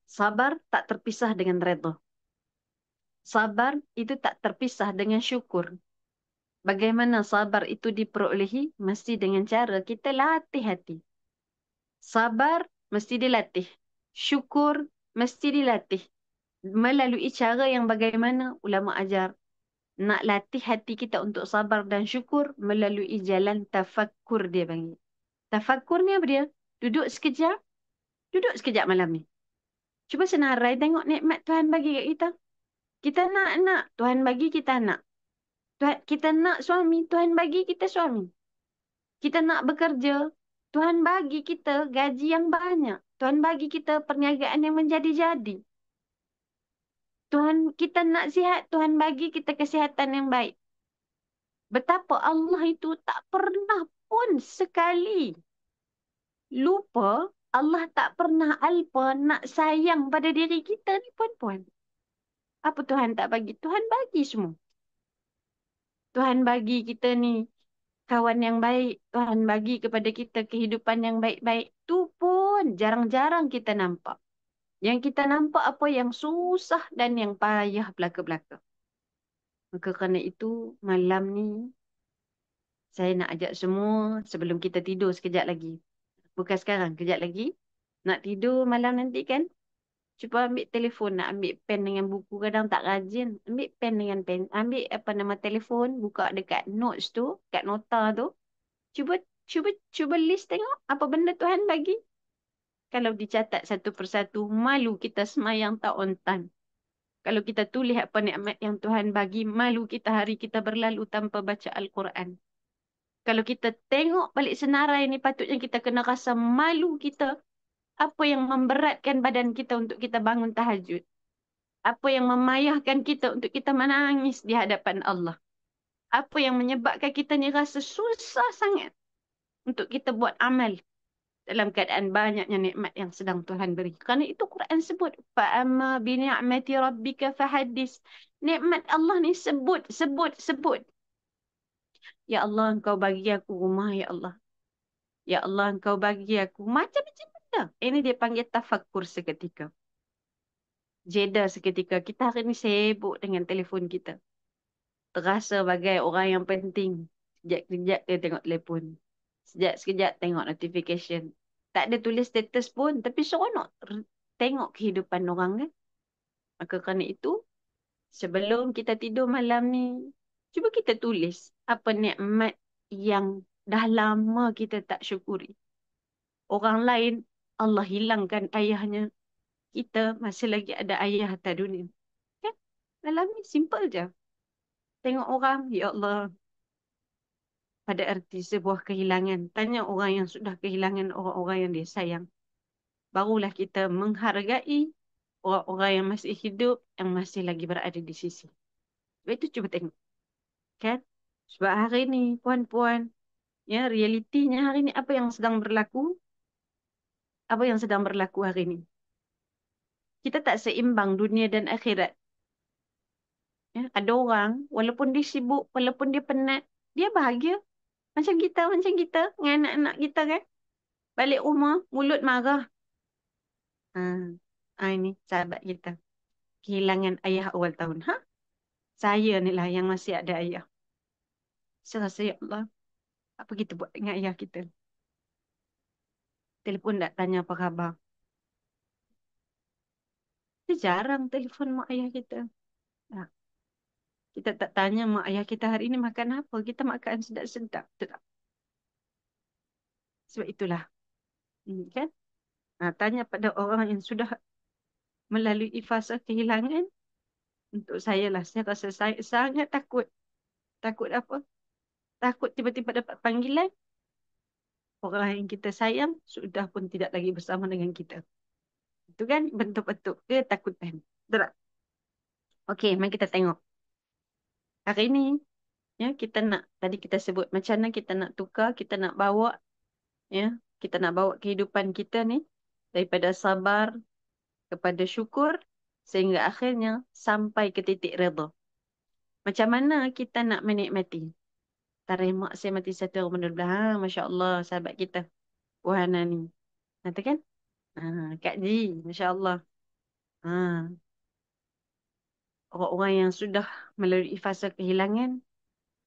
sabar tak terpisah dengan redha. Sabar itu tak terpisah dengan syukur. Bagaimana sabar itu diperolehi? Mesti dengan cara kita latih hati. Sabar mesti dilatih. Syukur mesti dilatih. Melalui cara yang bagaimana ulama ajar. Nak latih hati kita untuk sabar dan syukur melalui jalan tafakkur dia panggil. Tafakkur ni apa dia? Duduk sekejap. Duduk sekejap malam ni. Cuba senarai tengok nikmat Tuhan bagi kat kita. Kita nak. Tuhan bagi kita nak. Tuhan, kita nak suami. Tuhan bagi kita suami. Kita nak bekerja. Tuhan bagi kita gaji yang banyak. Tuhan bagi kita perniagaan yang menjadi-jadi. Tuhan, kita nak sihat. Tuhan bagi kita kesihatan yang baik. Betapa Allah itu tak pernah pun sekali lupa. Allah tak pernah alpa nak sayang pada diri kita ni puan-puan. Apa Tuhan tak bagi? Tuhan bagi semua. Tuhan bagi kita ni kawan yang baik. Tuhan bagi kepada kita kehidupan yang baik-baik. Tu pun jarang-jarang kita nampak. Yang kita nampak apa yang susah dan yang payah belaka-belaka. Maka kerana itu malam ni saya nak ajak semua sebelum kita tidur sekejap lagi. Bukan sekarang, kejap lagi. Nak tidur malam nanti kan? Cuba ambil telefon, nak ambil pen dengan buku. Kadang tak rajin. Ambil pen dengan pen. Ambil apa nama telefon, buka dekat notes tu, kat nota tu. Cuba cuba list tengok apa benda Tuhan bagi. Kalau dicatat satu persatu, malu kita semayang tak on time. Kalau kita tulis apa nikmat yang Tuhan bagi, malu kita hari kita berlalu tanpa baca Al-Quran. Kalau kita tengok balik senarai ni, patutnya kita kena rasa malu kita. Apa yang memberatkan badan kita untuk kita bangun tahajud? Apa yang memayahkan kita untuk kita menangis di hadapan Allah? Apa yang menyebabkan kita ni rasa susah sangat untuk kita buat amal dalam keadaan banyaknya nikmat yang sedang Tuhan beri. Kerana itu Quran sebut, فَأَمَّا بِنِعْمَةِ رَبِّكَ فَحَدِّثْ. Nikmat Allah ni sebut. Ya Allah, Engkau bagi aku rumah, ya Allah. Ya Allah, Engkau bagi aku macam-macam benda. Ini dia panggil tafakkur seketika. Jeda seketika. Kita hari ni sibuk dengan telefon kita. Terasa bagai orang yang penting. Sekejap-kejap dia tengok telefon. Sekejap-sekejap tengok notification. Tak ada tulis status pun. Tapi seronok tengok kehidupan orang kan. Maka kerana itu, sebelum kita tidur malam ni, cuba kita tulis apa nikmat yang dah lama kita tak syukuri. Orang lain, Allah hilangkan ayahnya. Kita masih lagi ada ayah atas dunia. Kan? Malam ni simple je. Tengok orang, ya Allah, pada erti sebuah kehilangan. Tanya orang yang sudah kehilangan orang-orang yang dia sayang. Barulah kita menghargai orang-orang yang masih hidup, yang masih lagi berada di sisi. Sebab itu cuba tengok. Kan? Sebab hari ni, puan-puan, ya, realitinya hari ni apa yang sedang berlaku? Apa yang sedang berlaku hari ni? Kita tak seimbang dunia dan akhirat. Ya, ada orang, walaupun dia sibuk, walaupun dia penat, dia bahagia. Macam kita dengan anak-anak kita kan. Balik rumah, mulut marah. Ini sahabat kita. Kehilangan ayah awal tahun. Saya ni lah yang masih ada ayah. Saya rasa, ya Allah, apa kita buat dengan ayah kita? Telefon tak tanya apa khabar. Kita jarang telefon mak ayah kita. Nah, kita tak tanya mak ayah kita hari ini makan apa. Kita makan sedap-sedap. Betul tak? Sebab itulah. Kan? Tanya pada orang yang sudah melalui fasa kehilangan. Untuk saya lah. Saya rasa saya sangat takut. Takut apa? Takut tiba-tiba dapat panggilan. Orang yang kita sayang sudah pun tidak lagi bersama dengan kita. Itu kan bentuk-bentuk ketakutan. Betul tak? Okey, mari kita tengok. Hari ini, ya, kita nak, tadi kita sebut macam mana kita nak tukar, kita nak bawa, ya, kita nak bawa kehidupan kita ni daripada sabar kepada syukur, sehingga akhirnya sampai ke titik redha. Macam mana kita nak menikmati? Taremak saya mati satu Ramadan bulan. Ha, Masya Allah, sahabat kita. Wahana ni. Nanti kan? Ha, Kak Ji, Masya Allah. Ha, orang-orang yang sudah melalui fasa kehilangan,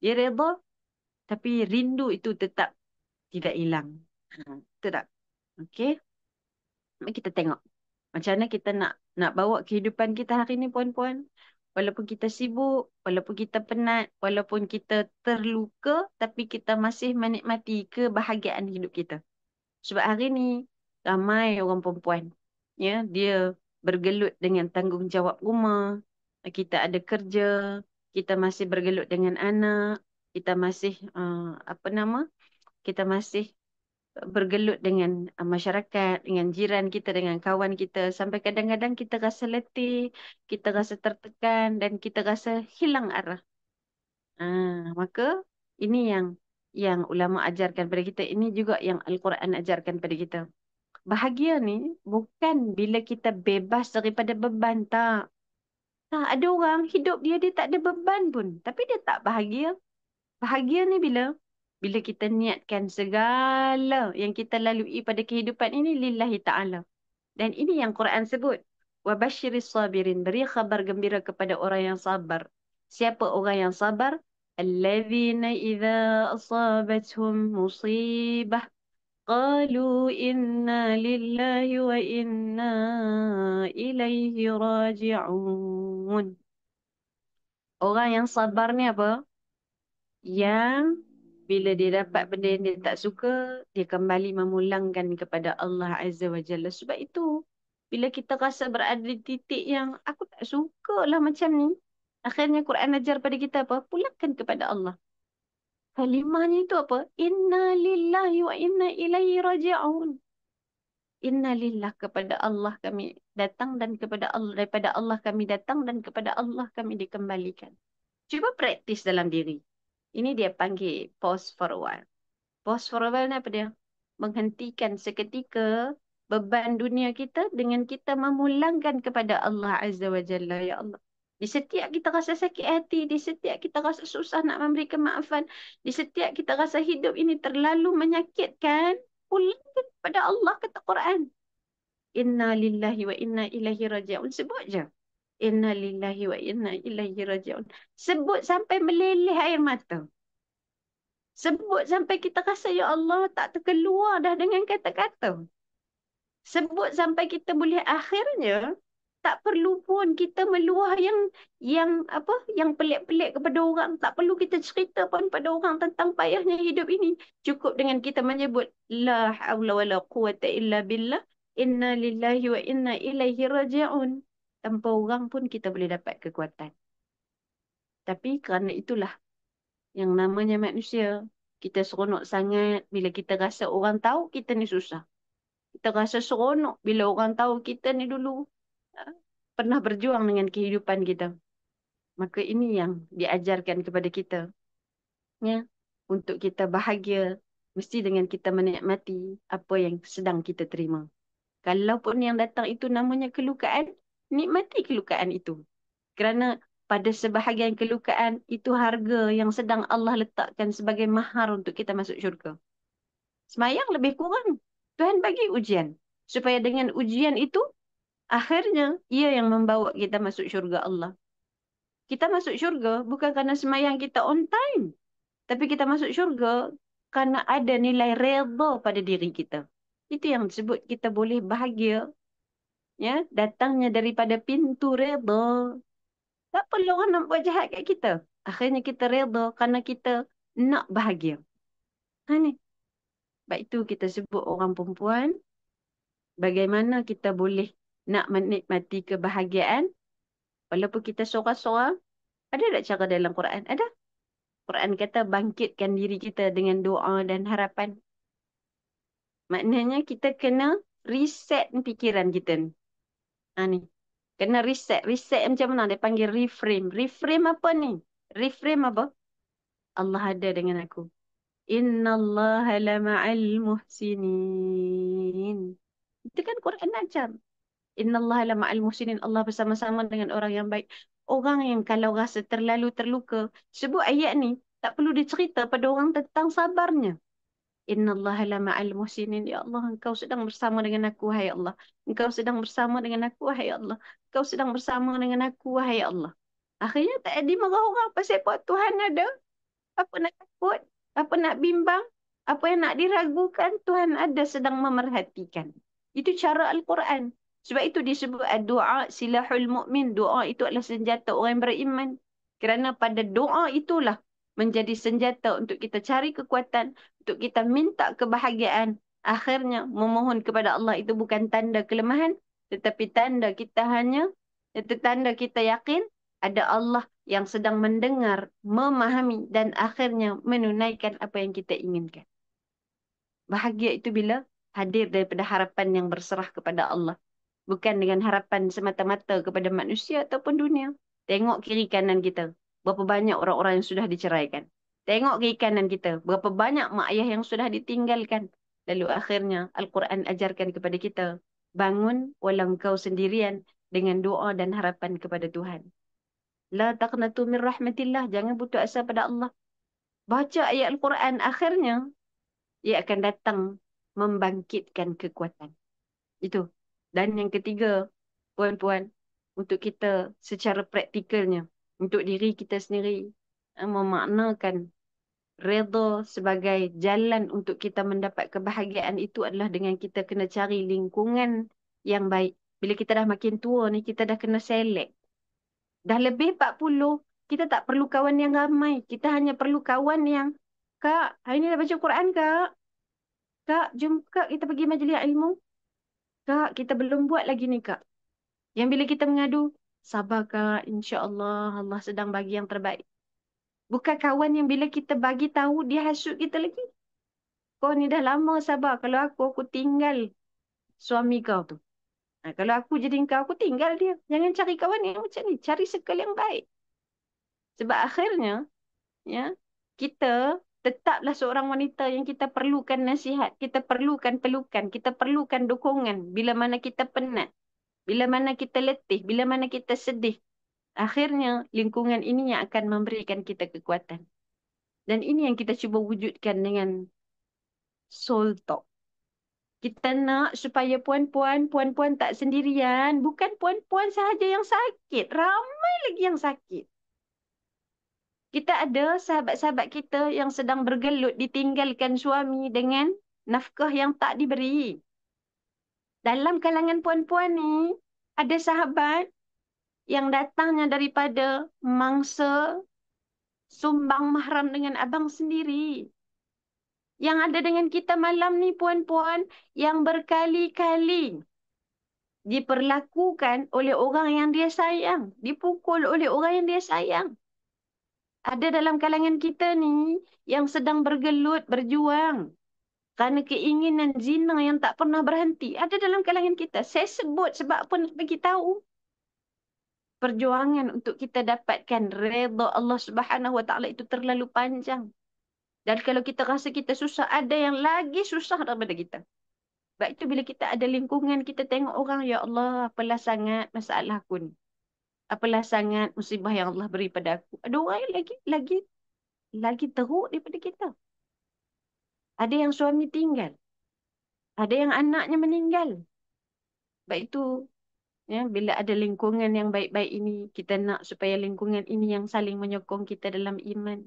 dia redha, tapi rindu itu tetap tidak hilang. Betul tak? Okey. Mari kita tengok. Macam mana kita nak bawa kehidupan kita hari ni, puan-puan. Walaupun kita sibuk, walaupun kita penat, walaupun kita terluka, tapi kita masih menikmati kebahagiaan hidup kita. Sebab hari ni, ramai orang perempuan. Ya, dia bergelut dengan tanggungjawab rumah. Kita ada kerja. Kita masih bergelut dengan anak. Kita masih, apa nama? Kita masih bergelut dengan masyarakat, dengan jiran kita, dengan kawan kita. Sampai kadang-kadang kita rasa letih, kita rasa tertekan dan kita rasa hilang arah. Maka ini yang ulama ajarkan pada kita. Ini juga yang Al-Quran ajarkan pada kita. Bahagia ni bukan bila kita bebas daripada beban, tak. Tak, ada orang hidup dia tak ada beban pun. Tapi dia tak bahagia. Bahagia ni bila kita niatkan segala yang kita lalui pada kehidupan ini lillahi ta'ala. Dan ini yang Quran sebut. Wabashiris sabirin. Beri khabar gembira kepada orang yang sabar. Siapa orang yang sabar? Alladzina idza asabathum musibah. Qalu inna lillahi wa inna ilaihi raji'un. Orang yang sabar ni apa? Yang bila dia dapat benda yang dia tak suka, dia kembali memulangkan kepada Allah Azza wa Jalla. Sebab itu, bila kita rasa berada di titik yang aku tak suka lah macam ni, akhirnya Quran ajar pada kita apa? Pulangkan kepada Allah. Kalimahnya itu apa? Inna lillahi wa inna ilaihi raji'un. Inna lillah, kepada Allah kami datang dan kepada Allah, daripada Allah kami datang dan kepada Allah kami dikembalikan. Cuba praktis dalam diri. Ini dia panggil pause for a while. Pause for a while ni apa dia? Menghentikan seketika beban dunia kita dengan kita memulangkan kepada Allah Azza wa Jalla. Ya Allah. Di setiap kita rasa sakit hati, di setiap kita rasa susah nak memberi kemaafan, di setiap kita rasa hidup ini terlalu menyakitkan, pulangkan kepada Allah, kata Quran. Inna lillahi wa inna ilaihi raji'un. Sebut je. Inna lillahi wa inna ilaihi raji'un. Sebut sampai meleleh air mata. Sebut sampai kita rasa, ya Allah, tak terkeluar dah dengan kata-kata. Sebut sampai kita boleh akhirnya, tak perlu pun kita meluah yang pelik-pelik kepada orang. Tak perlu kita cerita pun pada orang tentang payahnya hidup ini. Cukup dengan kita menyebut, La hawla wa la quwata illa billah. Inna lillahi wa inna ilaihi raji'un. Tanpa orang pun kita boleh dapat kekuatan. Tapi kerana itulah yang namanya manusia. Kita seronok sangat bila kita rasa orang tahu kita ni susah. Kita rasa seronok bila orang tahu kita ni dulu pernah berjuang dengan kehidupan kita. Maka ini yang diajarkan kepada kita. Ya, untuk kita bahagia, mesti dengan kita menikmati apa yang sedang kita terima. Kalaupun yang datang itu namanya kelukaan, nikmati kelukaan itu. Kerana pada sebahagian kelukaan, itu harga yang sedang Allah letakkan sebagai mahar untuk kita masuk syurga. Semayang lebih kurang. Tuhan bagi ujian. Supaya dengan ujian itu, akhirnya ia yang membawa kita masuk syurga Allah. Kita masuk syurga bukan kerana semayang kita on time. Tapi kita masuk syurga kerana ada nilai redha pada diri kita. Itu yang disebut kita boleh bahagia. Ya, datangnya daripada pintu redha. Tak perlu orang nak buat jahat kat kita. Akhirnya kita redha kerana kita nak bahagia. Ni. Sebab itu kita sebut orang perempuan, bagaimana kita boleh nak menikmati kebahagiaan walaupun kita seorang-seorang. Ada tak cara dalam Quran? Ada. Quran kata bangkitkan diri kita dengan doa dan harapan. Maknanya kita kena reset fikiran kita ni. Ni. Kena reset. Reset macam mana? Dia panggil reframe. Reframe apa ni? Reframe apa? Allah ada dengan aku. Inna Allah la ma'al muhsinin. Itu kan Quran ajar. Innallaha la ma'al muhsinin. Allah bersama-sama dengan orang yang baik. Orang yang kalau rasa terlalu terluka, sebut ayat ni, tak perlu dicerita pada orang tentang sabarnya. Innallaha la ma'al muhsinin. Ya Allah, engkau sedang bersama dengan aku, wahai Allah. Engkau sedang bersama dengan aku, wahai Allah. Engkau sedang bersama dengan aku, wahai Allah. Akhirnya tak ada marah orang pasal apa Tuhan ada. Apa nak takut? Apa nak bimbang? Apa yang nak diragukan? Tuhan ada sedang memerhatikan. Itu cara Al-Quran. Sebab itu disebut doa silahul mu'min. Doa itu adalah senjata orang yang beriman. Kerana pada doa itulah menjadi senjata untuk kita cari kekuatan, untuk kita minta kebahagiaan. Akhirnya memohon kepada Allah itu bukan tanda kelemahan, tetapi tanda kita hanya, itu tanda kita yakin ada Allah yang sedang mendengar, memahami dan akhirnya menunaikan apa yang kita inginkan. Bahagia itu bila hadir daripada harapan yang berserah kepada Allah. Bukan dengan harapan semata-mata kepada manusia ataupun dunia. Tengok kiri kanan kita. Berapa banyak orang-orang yang sudah diceraikan. Tengok kiri kanan kita. Berapa banyak mak ayah yang sudah ditinggalkan. Lalu akhirnya Al-Quran ajarkan kepada kita. Bangun walau kau sendirian dengan doa dan harapan kepada Tuhan. La taqnatu min rahmatillah. Jangan putus asa pada Allah. Baca ayat Al-Quran. Akhirnya, ia akan datang membangkitkan kekuatan. Itu. Dan yang ketiga, puan-puan, untuk kita secara praktikalnya, untuk diri kita sendiri, memaknakan redha sebagai jalan untuk kita mendapat kebahagiaan itu adalah dengan kita kena cari lingkungan yang baik. Bila kita dah makin tua ni, kita dah kena select. Dah lebih 40, kita tak perlu kawan yang ramai. Kita hanya perlu kawan yang, Kak, hari ni dah baca Quran, Kak. Kak, jom Kak kita pergi majlis ilmu. Kak, kita belum buat lagi ni, Kak. Yang bila kita mengadu, sabar, Kak. InsyaAllah, Allah sedang bagi yang terbaik. Bukan kawan yang bila kita bagi tahu, dia hasut kita lagi. Kau ni dah lama sabar. Kalau aku tinggal suami kau tu. Kalau aku jadi kau, aku tinggal dia. Jangan cari kawan yang macam ni. Cari circle yang baik. Sebab akhirnya, ya, kita tetaplah seorang wanita yang kita perlukan nasihat, kita perlukan pelukan, kita perlukan dukungan bila mana kita penat, bila mana kita letih, bila mana kita sedih. Akhirnya lingkungan ini yang akan memberikan kita kekuatan. Dan ini yang kita cuba wujudkan dengan Soul Talk. Kita nak supaya puan-puan tak sendirian. Bukan puan-puan sahaja yang sakit. Ramai lagi yang sakit. Kita ada sahabat-sahabat kita yang sedang bergelut ditinggalkan suami dengan nafkah yang tak diberi. Dalam kalangan puan-puan ni, ada sahabat yang datangnya daripada mangsa sumbang mahram dengan abang sendiri. Yang ada dengan kita malam ni puan-puan yang berkali-kali diperlakukan oleh orang yang dia sayang. Dipukul oleh orang yang dia sayang. Ada dalam kalangan kita ni yang sedang bergelut, berjuang. Kerana keinginan zina yang tak pernah berhenti. Ada dalam kalangan kita. Saya sebut sebab apa nak bagi tahu. Perjuangan untuk kita dapatkan redha Allah Subhanahu Wa Taala itu terlalu panjang. Dan kalau kita rasa kita susah, ada yang lagi susah daripada kita. Sebab itu bila kita ada lingkungan, kita tengok orang, ya Allah, apalah sangat masalah aku ni. Apalah sangat musibah yang Allah beri pada aku. Ada orang yang lagi teruk daripada kita. Ada yang suami tinggal. Ada yang anaknya meninggal. Sebab itu, ya, bila ada lingkungan yang baik-baik ini, kita nak supaya lingkungan ini yang saling menyokong kita dalam iman.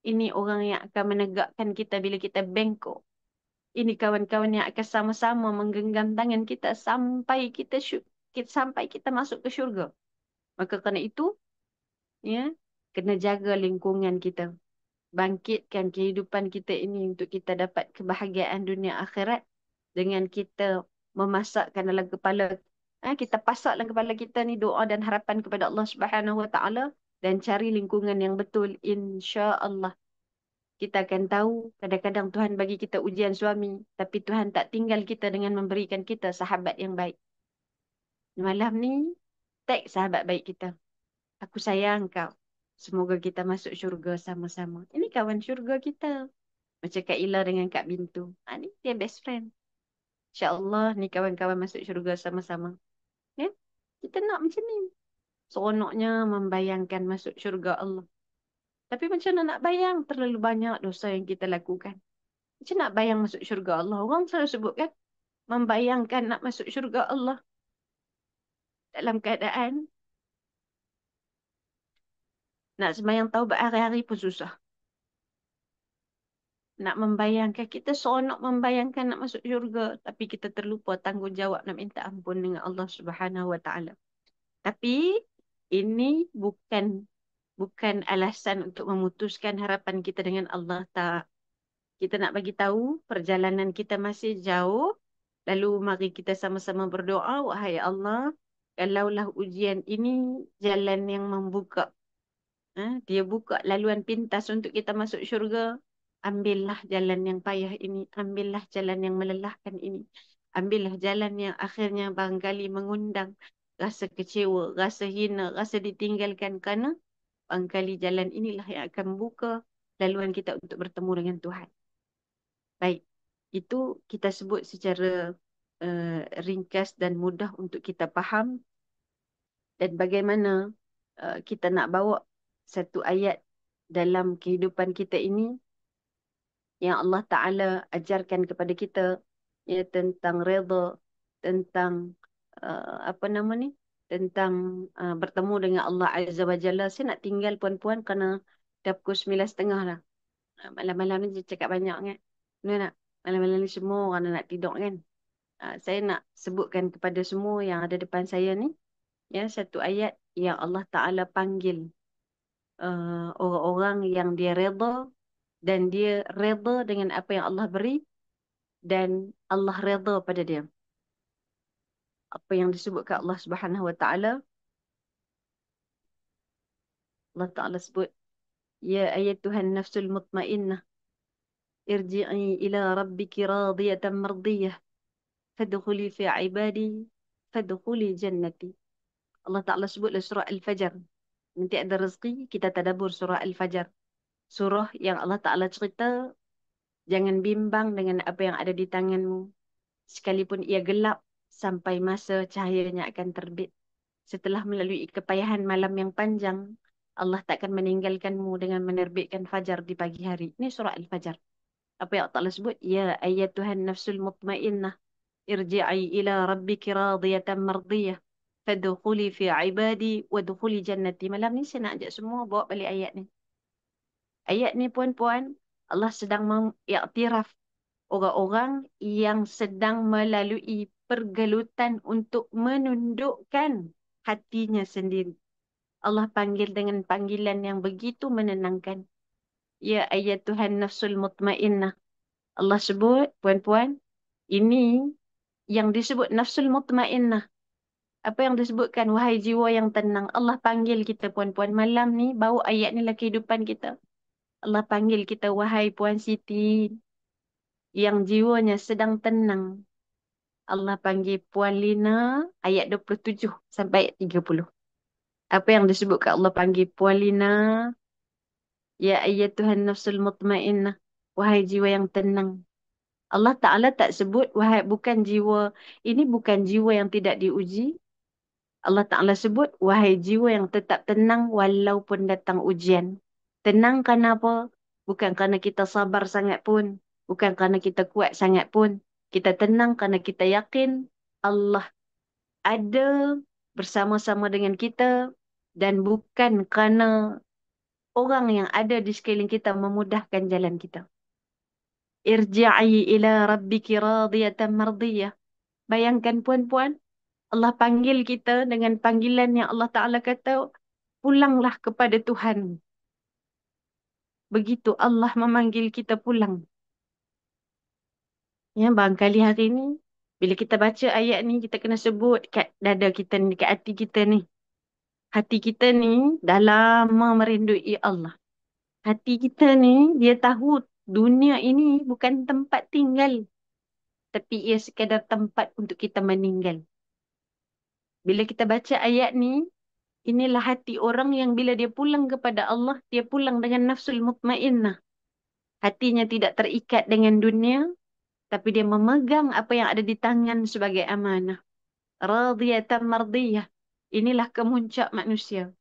Ini orang yang akan menegakkan kita bila kita bengkok. Ini kawan-kawan yang akan sama-sama menggenggam tangan kita sampai kita masuk ke syurga. Maka kerana itu, ya, kena jaga lingkungan kita. Bangkitkan kehidupan kita ini untuk kita dapat kebahagiaan dunia akhirat dengan kita memasakkan dalam kepala, kita pasak dalam kepala kita ni doa dan harapan kepada Allah Subhanahu Wa Taala dan cari lingkungan yang betul, insya-Allah. Kita akan tahu kadang-kadang Tuhan bagi kita ujian suami, tapi Tuhan tak tinggal kita dengan memberikan kita sahabat yang baik. Malam ni, tag sahabat baik kita. Aku sayang kau. Semoga kita masuk syurga sama-sama. Ini kawan syurga kita. Macam Kak Ila dengan Kak Bintu. Ni dia best friend. InsyaAllah ni kawan-kawan masuk syurga sama-sama. Ya? Kita nak macam ni. Seronoknya membayangkan masuk syurga Allah. Tapi macam mana nak bayang? Terlalu banyak dosa yang kita lakukan. Macam nak bayang masuk syurga Allah? Orang selalu sebut kan, membayangkan nak masuk syurga Allah dalam keadaan nak sembahyang taubat hari-hari pun susah. Nak membayangkan, kita seronok membayangkan nak masuk syurga, tapi kita terlupa tanggungjawab nak minta ampun dengan Allah Subhanahu Wa Taala. Tapi ini bukan alasan untuk memutuskan harapan kita dengan Allah, tak. Kita nak bagi tahu perjalanan kita masih jauh. Lalu mari kita sama-sama berdoa, wahai Allah, kalaulah ujian ini jalan yang membuka, dia buka laluan pintas untuk kita masuk syurga, ambillah jalan yang payah ini, ambillah jalan yang melelahkan ini, ambillah jalan yang akhirnya barangkali mengundang rasa kecewa, rasa hina, rasa ditinggalkan, kerana barangkali jalan inilah yang akan membuka laluan kita untuk bertemu dengan Tuhan. Baik, itu kita sebut secara ringkas dan mudah untuk kita faham, dan bagaimana kita nak bawa satu ayat dalam kehidupan kita ini yang Allah Ta'ala ajarkan kepada kita, ya, tentang redha, tentang apa nama ni, tentang bertemu dengan Allah Azza wa Jalla. Saya nak tinggal puan-puan kerana dah pukul 9.30 dah. Malam-malam ni dia cakap banyak kan. Benar tak? Malam-malam ni semua orang nak tidur kan. Saya nak sebutkan kepada semua yang ada depan saya ni, ya, satu ayat yang Allah Ta'ala panggil orang-orang yang dia redha, dan dia redha dengan apa yang Allah beri, dan Allah redha pada dia. Apa yang disebutkan Allah Subhanahu Wa Ta'ala, Allah Ta'ala sebut, ya ayyatuhan nafsul mutmainnah, irji'i ila rabbiki radiyatan mardiyah, fadkhuli fi ibadi, fadkhuli jannati. Allah Ta'ala sebutlah surah Al-Fajr. Nanti ada rezeki, kita tadabbur surah Al-Fajr. Surah yang Allah Ta'ala cerita, jangan bimbang dengan apa yang ada di tanganmu, sekalipun ia gelap, sampai masa cahayanya akan terbit. Setelah melalui kepayahan malam yang panjang, Allah takkan meninggalkanmu dengan menerbitkan fajar di pagi hari. Ini surah Al-Fajr. Apa yang Allah Ta'ala sebut? Ya ayyatuhan nafsul mutmainnah, irji'i ila rabbiki radiyatan mardiyah, fadkhuli fi ibadi wadkhuli jannati. Malam ni saya nak ajak semua bawa balik ayat ni. Ayat ni puan-puan, Allah sedang mengiktiraf orang-orang yang sedang melalui pergelutan untuk menundukkan hatinya sendiri. Allah panggil dengan panggilan yang begitu menenangkan. Ya ayyatuhan nafsul mutmainnah. Allah sebut, puan-puan, ini yang disebut nafsul mutmainnah. Apa yang disebutkan, wahai jiwa yang tenang. Allah panggil kita, puan-puan. Malam ni, bawa ayat ni lah kehidupan kita. Allah panggil kita, wahai Puan Siti, yang jiwanya sedang tenang. Allah panggil Puan Lina, ayat 27 sampai ayat 30. Apa yang disebutkan, Allah panggil Puan Lina, ya ayyatuhan nafsul mutmainnah, wahai jiwa yang tenang. Allah Ta'ala tak sebut, wahai, bukan jiwa, ini bukan jiwa yang tidak diuji. Allah Ta'ala sebut, wahai jiwa yang tetap tenang walaupun datang ujian. Tenang kerana apa? Bukan kerana kita sabar sangat pun. Bukan kerana kita kuat sangat pun. Kita tenang kerana kita yakin Allah ada bersama-sama dengan kita. Dan bukan kerana orang yang ada di sekeliling kita memudahkan jalan kita. Irji'i ila rabbiki radiyatan mardiyah. Bayangkan puan-puan, Allah panggil kita dengan panggilan yang Allah Ta'ala kata, pulanglah kepada Tuhan. Begitu Allah memanggil kita pulang. Ya, barangkali hari ni, bila kita baca ayat ni, kita kena sebut kat dada kita ni, kat hati kita ni. Hati kita ni dah lama merindui Allah. Hati kita ni, dia tahu dunia ini bukan tempat tinggal, tapi ia sekadar tempat untuk kita meninggal. Bila kita baca ayat ni, inilah hati orang yang bila dia pulang kepada Allah, dia pulang dengan nafsul mutmainnah. Hatinya tidak terikat dengan dunia, tapi dia memegang apa yang ada di tangan sebagai amanah. Radiyatan mardiyah. Inilah kemuncak manusia.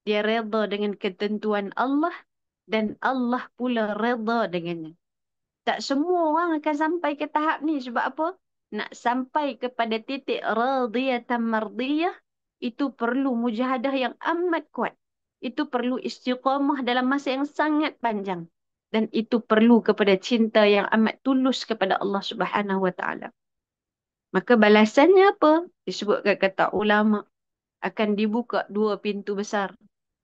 Dia redha dengan ketentuan Allah dan Allah pula redha dengannya. Tak semua orang akan sampai ke tahap ni. Sebab apa? Nak sampai kepada titik radiyatan mardiyah, itu perlu mujahadah yang amat kuat. Itu perlu istiqamah dalam masa yang sangat panjang. Dan itu perlu kepada cinta yang amat tulus kepada Allah Subhanahu Wa Taala. Maka balasannya apa? Disebutkan kata ulama, akan dibuka dua pintu besar.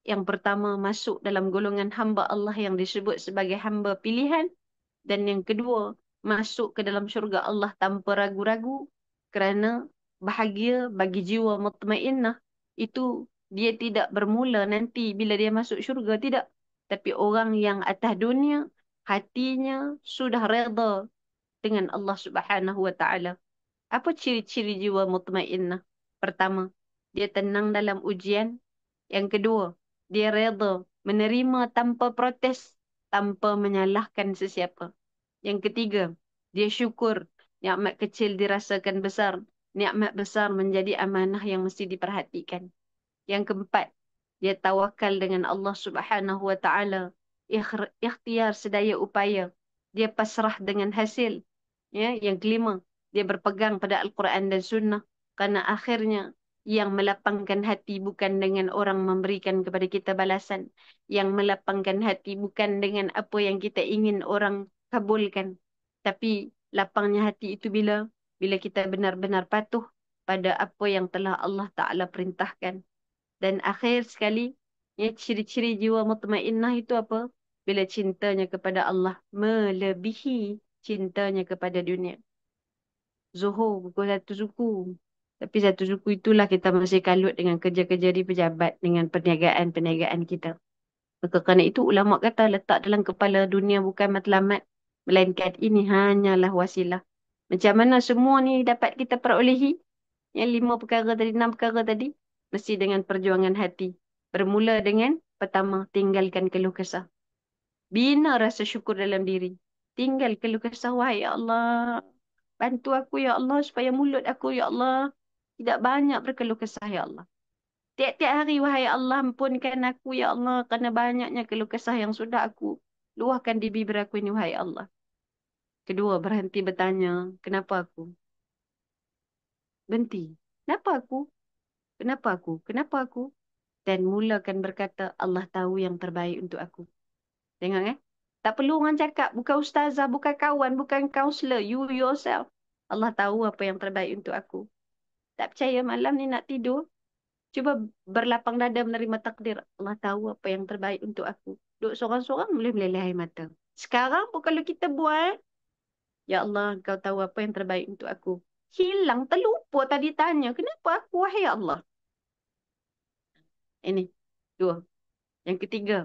Yang pertama, masuk dalam golongan hamba Allah yang disebut sebagai hamba pilihan. Dan yang kedua, masuk ke dalam syurga Allah tanpa ragu-ragu. Kerana bahagia bagi jiwa mutmainnah itu dia tidak bermula nanti bila dia masuk syurga, tidak. Tapi orang yang atas dunia, hatinya sudah redha dengan Allah Subhanahu Wa Taala. Apa ciri-ciri jiwa mutmainnah? Pertama, dia tenang dalam ujian. Yang kedua, dia redha menerima tanpa protes, tanpa menyalahkan sesiapa. Yang ketiga, dia syukur. Nikmat kecil dirasakan besar. Nikmat besar menjadi amanah yang mesti diperhatikan. Yang keempat, dia tawakal dengan Allah Subhanahu Wa Taala. Ikhtiar sedaya upaya. Dia pasrah dengan hasil. Ya, yang kelima, dia berpegang pada Al-Quran dan Sunnah. Karena akhirnya yang melapangkan hati bukan dengan orang memberikan kepada kita balasan. Yang melapangkan hati bukan dengan apa yang kita ingin orang kabulkan. Tapi lapangnya hati itu bila kita benar-benar patuh pada apa yang telah Allah Ta'ala perintahkan. Dan akhir sekali, ya, ciri-ciri jiwa mutmainnah itu apa? Bila cintanya kepada Allah melebihi cintanya kepada dunia. Zuhur pukul 1 suku. Tapi 1 suku itulah kita masih kalut dengan kerja-kerja di pejabat, dengan perniagaan-perniagaan kita. Maka kerana itu ulama kata letak dalam kepala dunia bukan matlamat, melainkan ini hanyalah wasilah. Macam mana semua ni dapat kita perolehi? Yang 5 perkara tadi, 6 perkara tadi, mesti dengan perjuangan hati. Bermula dengan pertama, tinggalkan keluh kesah. Bina rasa syukur dalam diri. Tinggal keluh kesah, wahai ya Allah. Bantu aku ya Allah supaya mulut aku ya Allah tidak banyak berkeluh kesah ya Allah. Tiap-tiap hari wahai Allah ampunkan aku ya Allah kerana banyaknya keluh kesah yang sudah aku luahkan di bibir aku ini wahai Allah. Kedua, berhenti bertanya, kenapa aku? Berhenti. Kenapa aku? Kenapa aku? Kenapa aku? Dan mulakan berkata, Allah tahu yang terbaik untuk aku. Tengok tak perlu orang cakap, bukan ustazah, bukan kawan, bukan kaunselor, you yourself. Allah tahu apa yang terbaik untuk aku. Tak percaya malam ni nak tidur, cuba berlapang dada menerima takdir. Allah tahu apa yang terbaik untuk aku. Duduk seorang-seorang boleh meleleh air mata. Sekarang pun kalau kita buat, ya Allah, Engkau tahu apa yang terbaik untuk aku. Hilang, terlupa tadi tanya, kenapa aku, wahai Allah? Ini, dua. Yang ketiga,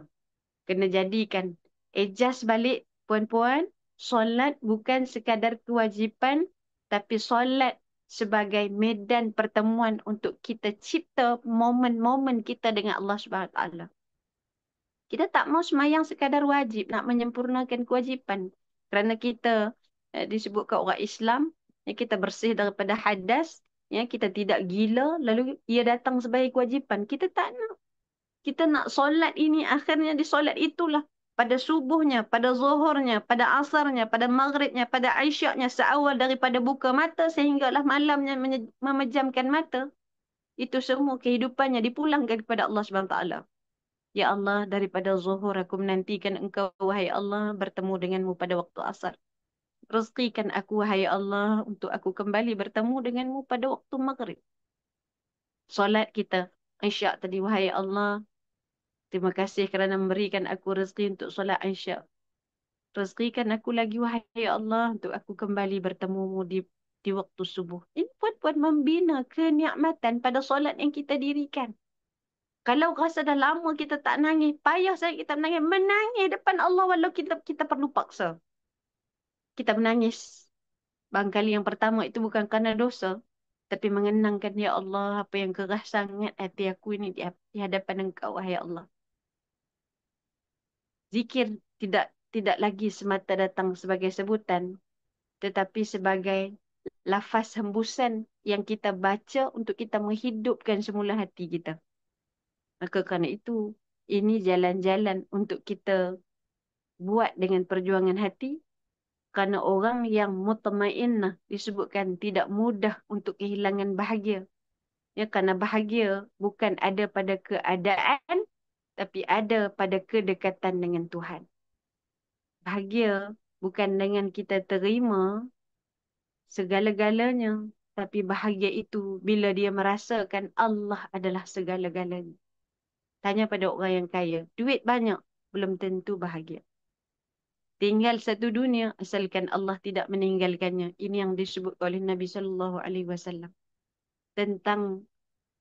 kena jadikan. Adjust balik, puan-puan. Solat bukan sekadar kewajipan, tapi solat sebagai medan pertemuan untuk kita cipta momen-momen kita dengan Allah Subhanahu Wa Taala. Kita tak mau semayang sekadar wajib, nak menyempurnakan kewajipan. Kerana kita disebutkan orang Islam, ya, kita bersih daripada hadas, ya, kita tidak gila, lalu ia datang sebagai kewajipan. Kita tak nak. Kita nak solat ini, akhirnya di solat itulah. Pada subuhnya, pada zuhurnya, pada asarnya, pada maghribnya, pada aisyaknya, seawal daripada buka mata sehinggalah malamnya memejamkan mata. Itu semua kehidupannya dipulangkan kepada Allah Subhanahu Wa Taala. Ya Allah, daripada zuhur aku menantikan Engkau, wahai Allah, bertemu denganmu pada waktu asar. Rezekikan aku, wahai Allah, untuk aku kembali bertemu denganmu pada waktu maghrib. Solat kita, Isyak tadi, wahai Allah, terima kasih kerana memberikan aku rezeki untuk solat Isyak. Rezekikan aku lagi, wahai Allah, untuk aku kembali bertemumu di waktu subuh. Ini puan-puan membina kenikmatan pada solat yang kita dirikan. Kalau rasa dah lama kita tak nangis, payah saya kita menangis. Menangis depan Allah walau kita perlu paksa. Kita menangis. Barangkali yang pertama itu bukan kerana dosa. Tapi mengenangkan, ya Allah, apa yang kerah sangat hati aku ini di hadapan Engkau, wahai Allah. Zikir tidak lagi semata datang sebagai sebutan. tetapi sebagai lafaz hembusan yang kita baca untuk kita menghidupkan semula hati kita. Maka kerana itu, ini jalan-jalan untuk kita buat dengan perjuangan hati, kerana orang yang mutmainnah disebutkan tidak mudah untuk kehilangan bahagia. Ya, kerana bahagia bukan ada pada keadaan, tapi ada pada kedekatan dengan Tuhan. Bahagia bukan dengan kita terima segala-galanya, tapi bahagia itu bila dia merasakan Allah adalah segala-galanya. Tanya pada orang yang kaya, duit banyak, belum tentu bahagia. Tinggal satu dunia asalkan Allah tidak meninggalkannya. Ini yang disebut oleh Nabi Sallallahu Alaihi Wasallam. Tentang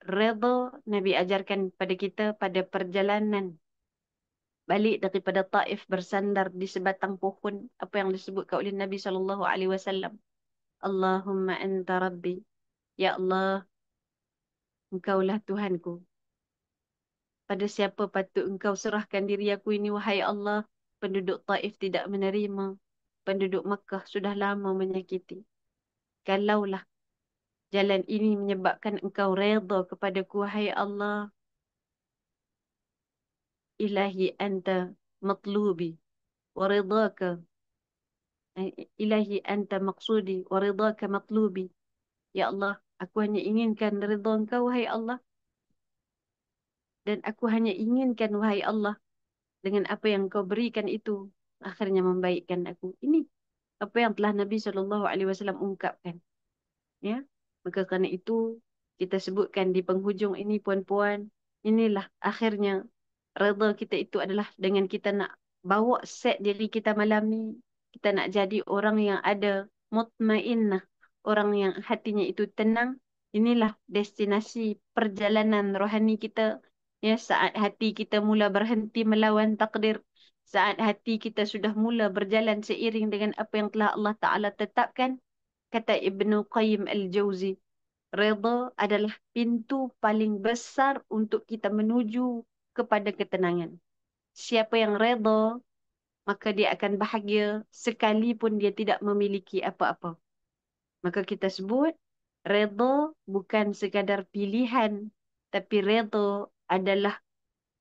redha, Nabi ajarkan pada kita pada perjalanan balik daripada Taif bersandar di sebatang pohon, apa yang disebutkan oleh Nabi Sallallahu Alaihi Wasallam. Allahumma anta rabbi. Ya Allah, Engkaulah Tuhanku. Pada siapa patut Engkau serahkan diri aku ini, wahai Allah? Penduduk Taif tidak menerima. Penduduk Makkah sudah lama menyakiti. Kalaulah jalan ini menyebabkan Engkau redha kepadaku, wahai Allah. Ilahi anta matlubi wa ridhaka. Ilahi anta maqsudi wa ridhaka matlubi. Ya Allah, aku hanya inginkan ridha Engkau, wahai Allah. Dan aku hanya inginkan, wahai Allah, dengan apa yang Kau berikan itu, akhirnya membaikkan aku. Ini apa yang telah Nabi SAW ungkapkan. Ya, maka kerana itu, kita sebutkan di penghujung ini, puan-puan, inilah akhirnya redha kita itu adalah dengan kita nak bawa set diri kita malam ni. Kita nak jadi orang yang ada mutmainnah, orang yang hatinya itu tenang. Inilah destinasi perjalanan rohani kita. Ya, saat hati kita mula berhenti melawan takdir, saat hati kita sudah mula berjalan seiring dengan apa yang telah Allah Ta'ala tetapkan, kata Ibnu Qayyim Al-Jauzi, redha adalah pintu paling besar untuk kita menuju kepada ketenangan. Siapa yang redha, maka dia akan bahagia sekalipun dia tidak memiliki apa-apa. Maka kita sebut, redha bukan sekadar pilihan, tapi redha adalah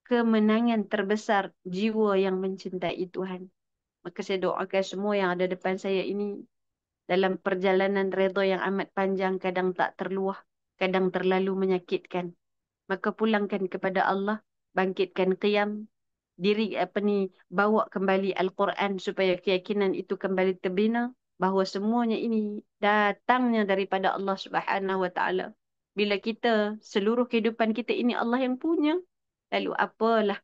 kemenangan terbesar jiwa yang mencintai Tuhan. Maka saya doakan semua yang ada depan saya ini, dalam perjalanan redha yang amat panjang, kadang tak terluah, kadang terlalu menyakitkan, maka pulangkan kepada Allah, bangkitkan qiyam, bawa kembali Al-Quran supaya keyakinan itu kembali terbina bahawa semuanya ini datangnya daripada Allah Subhanahu Wa Taala. Bila kita, seluruh kehidupan kita ini Allah yang punya, lalu apalah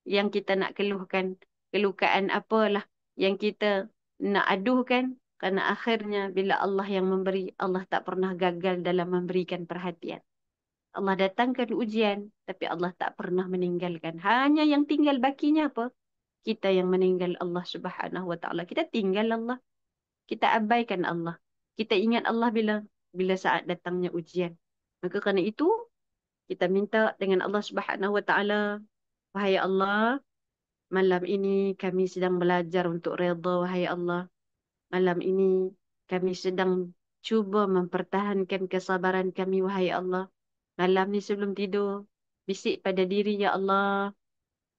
yang kita nak keluhkan, kelukaan apalah yang kita nak aduhkan, kerana akhirnya bila Allah yang memberi, Allah tak pernah gagal dalam memberikan perhatian. Allah datangkan ujian, tapi Allah tak pernah meninggalkan. Hanya yang tinggal bakinya apa? Kita yang meninggal Allah Subhanahu Wa Taala. Kita tinggal Allah. Kita abaikan Allah. Kita ingat Allah bila saat datangnya ujian. Maka kerana itu, kita minta dengan Allah Subhanahu Wa Taala, wahai Allah, malam ini kami sedang belajar untuk redha, wahai Allah. Malam ini kami sedang cuba mempertahankan kesabaran kami, wahai Allah. Malam ni sebelum tidur, bisik pada diri, ya Allah,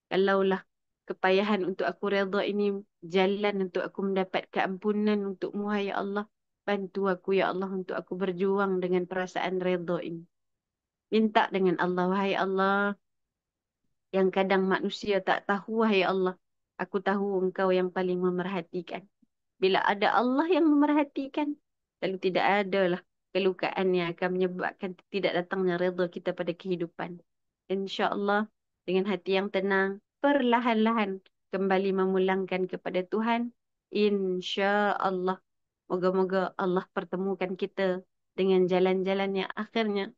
kalaulah kepayahan untuk aku redha ini jalan untuk aku mendapat keampunan untukmu, ya Allah, bantu aku, ya Allah, untuk aku berjuang dengan perasaan redha ini. Minta dengan Allah, wahai Allah, yang kadang manusia tak tahu, wahai Allah, aku tahu Engkau yang paling memerhatikan. Bila ada Allah yang memerhatikan, lalu tidak adalah kelukaan yang akan menyebabkan tidak datangnya redha kita pada kehidupan. InsyaAllah, dengan hati yang tenang, perlahan-lahan kembali memulangkan kepada Tuhan. InsyaAllah, moga-moga Allah pertemukan kita dengan jalan-jalan yang akhirnya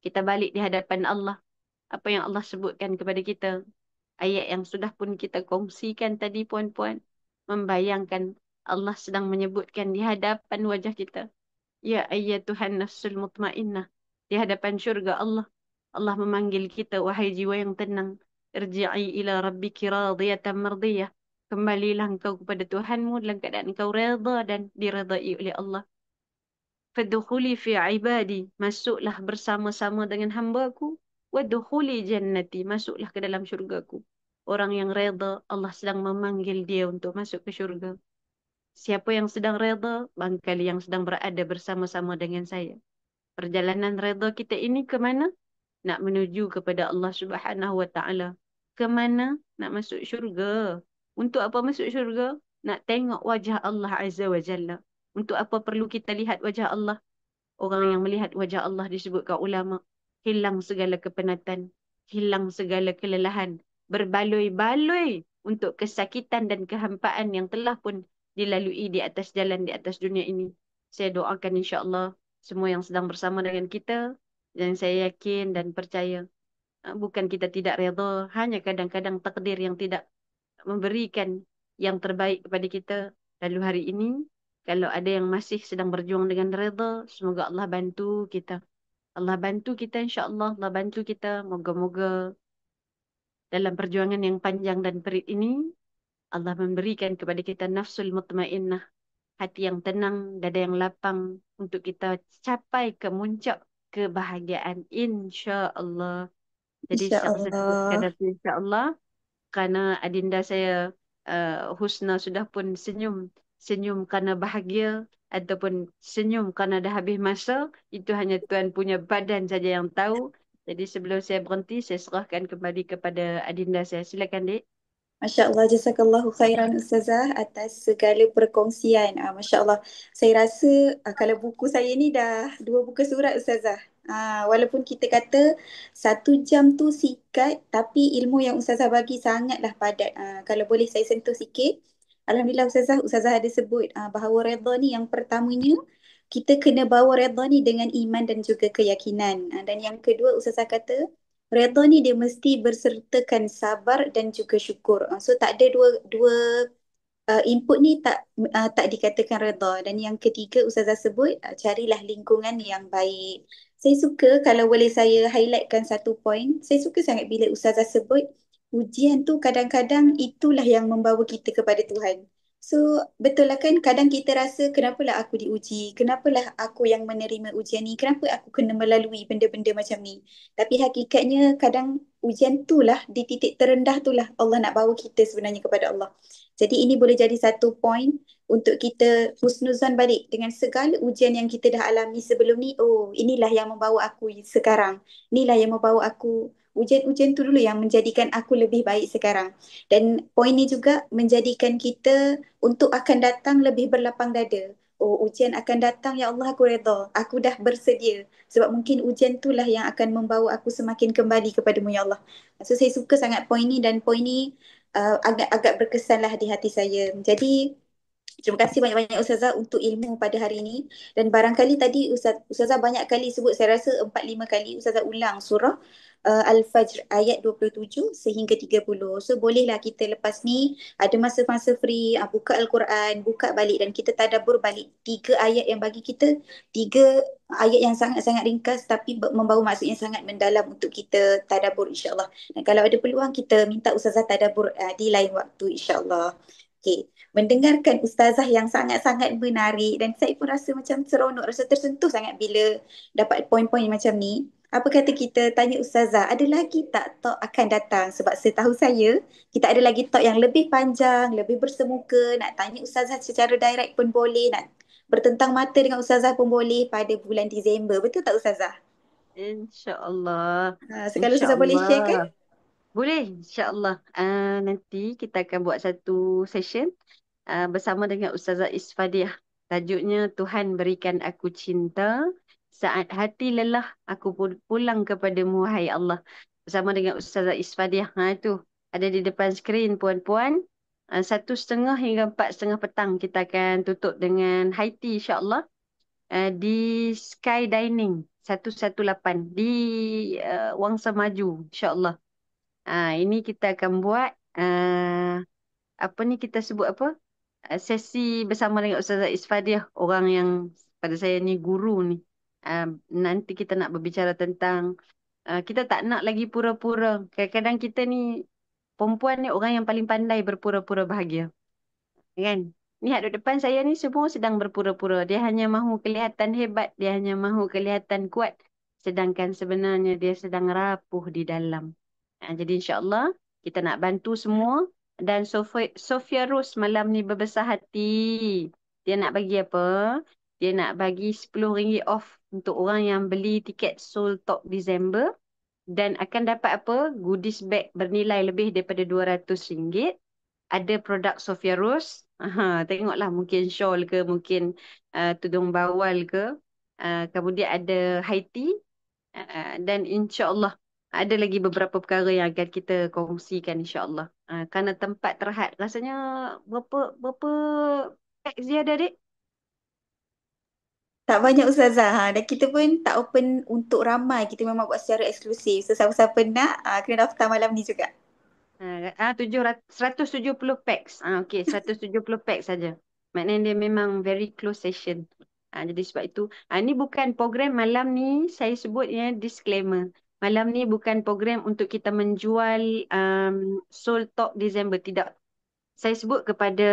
kita balik di hadapan Allah. Apa yang Allah sebutkan kepada kita, ayat yang sudah pun kita kongsikan tadi, puan-puan, membayangkan Allah sedang menyebutkan di hadapan wajah kita, ya ayyatuhan nafsul mutmainnah, di hadapan syurga Allah. Allah memanggil kita, wahai jiwa yang tenang, irji'i ila rabbiki radiyatan mardiyah, Kembalilah engkau kepada Tuhanmu dalam keadaan engkau redha dan diredai oleh Allah. Fadkhuli fi ibadi, masuklah bersama-sama dengan hamba-Ku. Wadkhuli jannati, masuklah ke dalam syurgaku. Orang yang redha, Allah sedang memanggil dia untuk masuk ke syurga. Siapa yang sedang redha, barangkali yang sedang berada bersama-sama dengan saya. Perjalanan redha kita ini ke mana? Nak menuju kepada Allah Subhanahu wa taala. Ke mana? Nak masuk syurga. Untuk apa masuk syurga? Nak tengok wajah Allah Azza wa Jalla. Untuk apa perlu kita lihat wajah Allah? Orang yang melihat wajah Allah disebutkan ulama, hilang segala kepenatan, hilang segala kelelahan, berbaloi-baloi untuk kesakitan dan kehampaan yang telah pun dilalui di atas jalan di atas dunia ini. Saya doakan insya-Allah semua yang sedang bersama dengan kita, dan saya yakin dan percaya bukan kita tidak redha, hanya kadang-kadang takdir yang tidak memberikan yang terbaik kepada kita. Lalu hari ini, kalau ada yang masih sedang berjuang dengan redha, semoga Allah bantu kita. Allah bantu kita insya-Allah, Allah bantu kita. Moga-moga dalam perjuangan yang panjang dan perit ini, Allah memberikan kepada kita nafsul mutmainnah, hati yang tenang, dada yang lapang untuk kita capai ke muncak kebahagiaan insya-Allah. Jadi Insya tak usah sebut Allah. sekadar insya-Allah, kerana adinda saya Husna sudah pun senyum. Senyum kerana bahagia ataupun senyum kerana dah habis masa, itu hanya Tuhan punya badan saja yang tahu. Jadi sebelum saya berhenti, saya serahkan kembali kepada adinda saya. Silakan, Dek. Masya Allah, jazakallahu khairan Ustazah atas segala perkongsian. Masya Allah, saya rasa kalau buku saya ni dah 2 buku surat Ustazah. Walaupun kita kata 1 jam tu sikat, tapi ilmu yang Ustazah bagi sangatlah padat. Kalau boleh saya sentuh sikit. Alhamdulillah Ustazah, Ustazah ada sebut bahawa redha ni yang pertamanya, kita kena bawa redha ni dengan iman dan juga keyakinan. Dan yang kedua Ustazah kata, redha ni dia mesti bersertakan sabar dan juga syukur. So tak ada dua dua input ni tak dikatakan redha. Dan yang ketiga Ustazah sebut carilah lingkungan yang baik. Saya suka kalau boleh saya highlightkan 1 poin. Saya suka sangat bila Ustazah sebut ujian tu kadang-kadang itulah yang membawa kita kepada Tuhan. So betul lah kan, kadang kita rasa kenapalah aku diuji, kenapalah aku yang menerima ujian ni, kenapa aku kena melalui benda-benda macam ni. Tapi hakikatnya kadang ujian tu lah, di titik terendah tu lah Allah nak bawa kita sebenarnya kepada Allah. Jadi ini boleh jadi 1 poin untuk kita husnuzan balik dengan segala ujian yang kita dah alami sebelum ni. Oh, inilah yang membawa aku sekarang. Inilah yang membawa aku. Ujian-ujian tu dulu yang menjadikan aku lebih baik sekarang. Dan poin ni juga menjadikan kita untuk akan datang lebih berlapang dada. Oh, ujian akan datang, ya Allah aku redha. Aku dah bersedia. Sebab mungkin ujian itulah yang akan membawa aku semakin kembali kepadamu, ya Allah. So saya suka sangat poin ni, dan poin ni agak berkesan lah di hati saya. Jadi terima kasih banyak-banyak Ustazah untuk ilmu pada hari ini. Dan barangkali tadi Ustazah banyak kali sebut, saya rasa 4-5 kali Ustazah ulang surah Al-Fajr ayat 27 sehingga 30. So bolehlah kita lepas ni ada masa-masa free, buka Al-Quran, buka balik dan kita tadabbur balik 3 ayat yang bagi kita, 3 ayat yang sangat-sangat ringkas tapi membawa maksud yang sangat mendalam untuk kita tadabbur insya-Allah. Dan kalau ada peluang kita minta Ustazah tadabbur di lain waktu insya-Allah. Okay. Mendengarkan ustazah yang sangat-sangat menarik, dan saya pun rasa macam seronok, rasa tersentuh sangat bila dapat poin-poin macam ni. Apa kata kita tanya ustazah, ada lagi tak talk akan datang? Sebab setahu saya, kita ada lagi talk yang lebih panjang, lebih bersemuka, nak tanya ustazah secara direct pun boleh, nak bertentang mata dengan ustazah pun boleh pada bulan Disember. Betul tak ustazah? InsyaAllah. Sekali ustazah boleh InsyaAllah. share kan? Boleh, insyaAllah. Nanti kita akan buat satu session bersama dengan Ustazah Isfadiah. Tajuknya Tuhan berikan aku cinta, saat hati lelah aku pun pulang kepadamu hai Allah. Bersama dengan Ustazah Isfadiah. Itu ada di depan skrin puan-puan. 1:30 hingga 4:30 petang kita akan tutup dengan high tea insyaAllah. Di Sky Dining 118 di Wangsa Maju insyaAllah. Ini kita akan buat apa ni kita sebut apa? Sesi bersama dengan Ustazah Isfadiah, orang yang pada saya ni guru ni. Nanti kita nak berbicara tentang kita tak nak lagi pura-pura. Kadang-kadang kita ni Perempuan ni orang yang paling pandai berpura-pura bahagia. Kan? Lihat duduk depan saya ni semua sedang berpura-pura. Dia hanya mahu kelihatan hebat. Dia hanya mahu kelihatan kuat. Sedangkan sebenarnya dia sedang rapuh di dalam. Jadi insyaAllah kita nak bantu semua. Dan Sofia Rose malam ni berbesar hati. Dia nak bagi apa? Dia nak bagi RM10 off untuk orang yang beli tiket Soul Talk December. Dan akan dapat apa? Goodies bag bernilai lebih daripada RM200. Ada produk Sophia Rose. Tengoklah mungkin shawl ke, mungkin tudung bawal ke. Kemudian ada high tea. Dan insya-Allah ada lagi beberapa perkara yang akan kita kongsikan insya-Allah. Kerana tempat terhad rasanya berapa pack dia ada, Dek? Tak banyak Ustazah. Dan kita pun tak open untuk ramai. Kita memang buat secara eksklusif. So, siapa-siapa nak, kena daftar malam ni juga. 170 packs. Okey, 170 packs saja. Maknanya dia memang very close session. Jadi sebab itu, ni bukan program malam ni, saya sebutnya disclaimer. Malam ni bukan program untuk kita menjual Soul Talk December. Tidak. Saya sebut kepada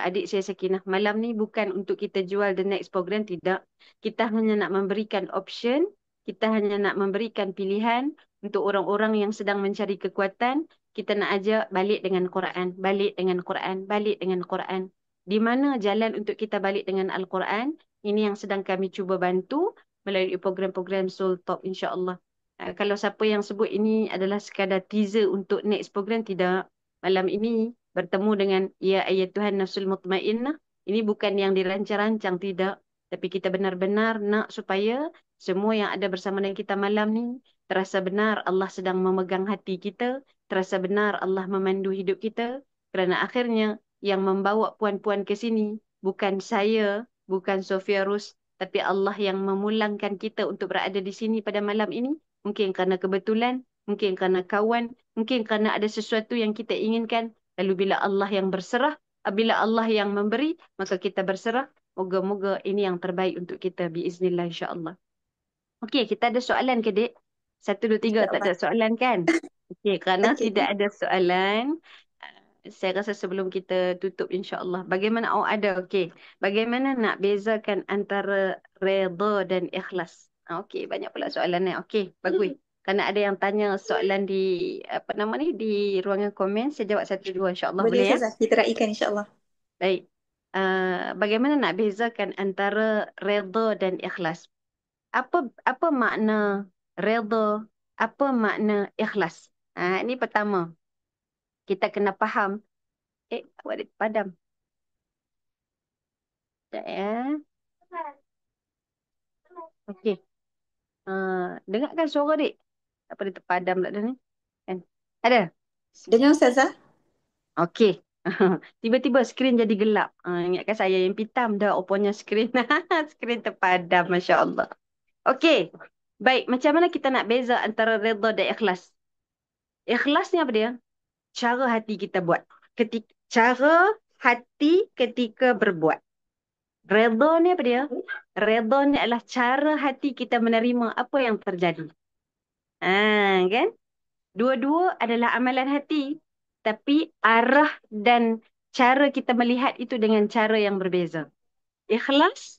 adik saya Sakinah, malam ni bukan untuk kita jual the next program, tidak. Kita hanya nak memberikan option, kita hanya nak memberikan pilihan untuk orang-orang yang sedang mencari kekuatan. Kita nak ajak balik dengan Quran, balik dengan Quran, balik dengan Quran. Di mana jalan untuk kita balik dengan Al-Quran? Ini yang sedang kami cuba bantu melalui program-program Soul Talk, insya-Allah. Kalau siapa yang sebut ini adalah sekadar teaser untuk next program, tidak. Malam ini bertemu dengan ya ayat Tuhan Nafsul Mutmainnah. Ini bukan yang dirancang-rancang, tidak. Tapi kita benar-benar nak supaya semua yang ada bersama dengan kita malam ni terasa benar Allah sedang memegang hati kita, terasa benar Allah memandu hidup kita. Kerana akhirnya yang membawa puan-puan ke sini bukan saya, bukan Sofia Rus, tapi Allah yang memulangkan kita untuk berada di sini pada malam ini. Mungkin kerana kebetulan, mungkin kerana kawan, mungkin kerana ada sesuatu yang kita inginkan. Lalu bila Allah yang berserah, bila Allah yang memberi, maka kita berserah. Moga-moga ini yang terbaik untuk kita. Biiznillah, insyaAllah. Okey, kita ada soalan ke, Dek? 1, 2, 3, tak InsyaAllah. ada soalan kan? Okey, kerana Okey. tidak ada soalan, saya rasa sebelum kita tutup insyaAllah. Bagaimana? Oh, ada. Okey. Bagaimana nak bezakan antara redha dan ikhlas? Okey, banyak pula soalan ni. Okey, bagus. Kerana ada yang tanya soalan di apa nama ni di ruangan komen, saya jawab 1, 2 insya-Allah, Boleh boleh ya? Ustazah. Kita raikan insyaAllah. Baik. Bagaimana nak bezakan antara redha dan ikhlas? Apa makna redha? Apa makna ikhlas? Ini pertama. Kita kena faham. Awak dia padam. Sekejap ya. Okey. Dengarkan suara, Dik. Apa dia terpadam pula dah ni? Kan? Ada? Dengar Ustazah? Okey. Tiba-tiba skrin jadi gelap. Ingatkan saya yang pitam dah opanya skrin. Skrin terpadam, Masya Allah. Okey. Baik, macam mana kita nak beza antara redha dan ikhlas? Ikhlas ni apa dia? Cara hati kita buat. Cara hati ketika berbuat. Redha ni apa dia? Redha ni adalah cara hati kita menerima apa yang terjadi. Kan? Dua-dua adalah amalan hati. Tapi arah dan cara kita melihat itu dengan cara yang berbeza. Ikhlas,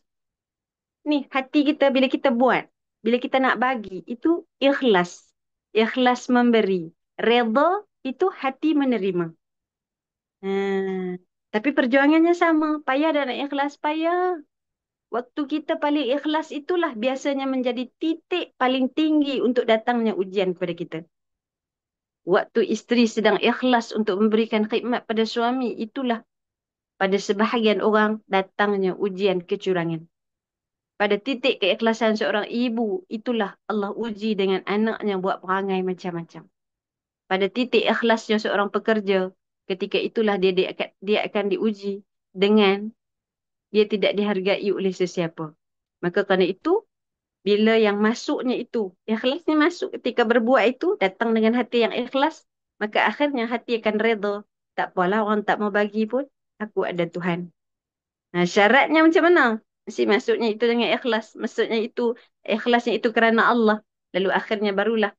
ni hati kita bila kita buat. Bila kita nak bagi, itu ikhlas. Ikhlas memberi. Redha itu hati menerima. Tapi perjuangannya sama. Payah dan ikhlas, payah. Waktu kita paling ikhlas itulah biasanya menjadi titik paling tinggi untuk datangnya ujian kepada kita. Waktu isteri sedang ikhlas untuk memberikan khidmat pada suami, itulah pada sebahagian orang datangnya ujian kecurangan. Pada titik keikhlasan seorang ibu, itulah Allah uji dengan anaknya buat perangai macam-macam. Pada titik ikhlasnya seorang pekerja, ketika itulah dia akan diuji dengan dia tidak dihargai oleh sesiapa. Maka kerana itu, bila yang masuknya itu, ikhlasnya masuk ketika berbuat itu, datang dengan hati yang ikhlas, maka akhirnya hati akan redha. Tak apalah orang tak mau bagi pun, aku ada Tuhan. Syaratnya macam mana? Mesti masuknya itu dengan ikhlas. Maksudnya itu, ikhlasnya itu kerana Allah. Lalu akhirnya barulah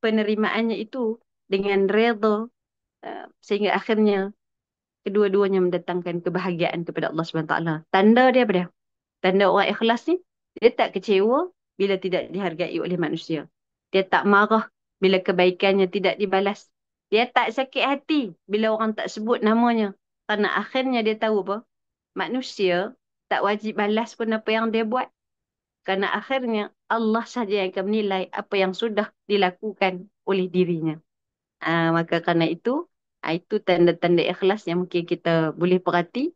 penerimaannya itu dengan redha. sehingga akhirnya kedua-duanya mendatangkan kebahagiaan kepada Allah Subhanahu Wa Taala. Tanda dia apa dia? Tanda orang ikhlas ni, dia tak kecewa bila tidak dihargai oleh manusia. Dia tak marah bila kebaikannya tidak dibalas. Dia tak sakit hati bila orang tak sebut namanya. Kerana akhirnya dia tahu apa? Manusia tak wajib balas pun apa yang dia buat. Kerana akhirnya Allah sahaja yang akan menilai apa yang sudah dilakukan oleh dirinya. Maka kerana itu tanda-tanda ikhlas yang mungkin kita boleh perhati.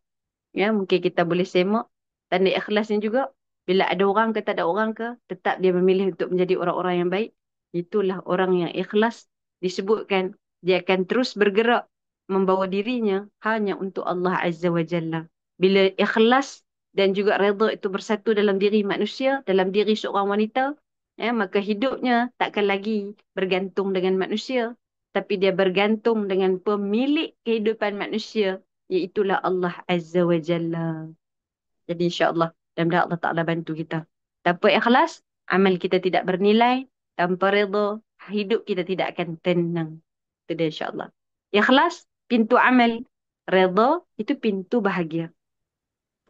Ya, mungkin kita boleh semak tanda ikhlasnya juga. Bila ada orang ke tak ada orang ke, tetap dia memilih untuk menjadi orang-orang yang baik. Itulah orang yang ikhlas. Disebutkan dia akan terus bergerak membawa dirinya hanya untuk Allah Azza wa Jalla. Bila ikhlas dan juga redha itu bersatu dalam diri manusia, dalam diri seorang wanita, ya, maka hidupnya takkan lagi bergantung dengan manusia, tapi dia bergantung dengan pemilik kehidupan manusia, iaitulah Allah Azza wa Jalla. Jadi insya-Allah, mudah-mudahan Allah Ta'ala bantu kita. Tanpa ikhlas, amal kita tidak bernilai. Tanpa redha, hidup kita tidak akan tenang. Itu dia insya-Allah. Ikhlas, pintu amal. Redha, itu pintu bahagia.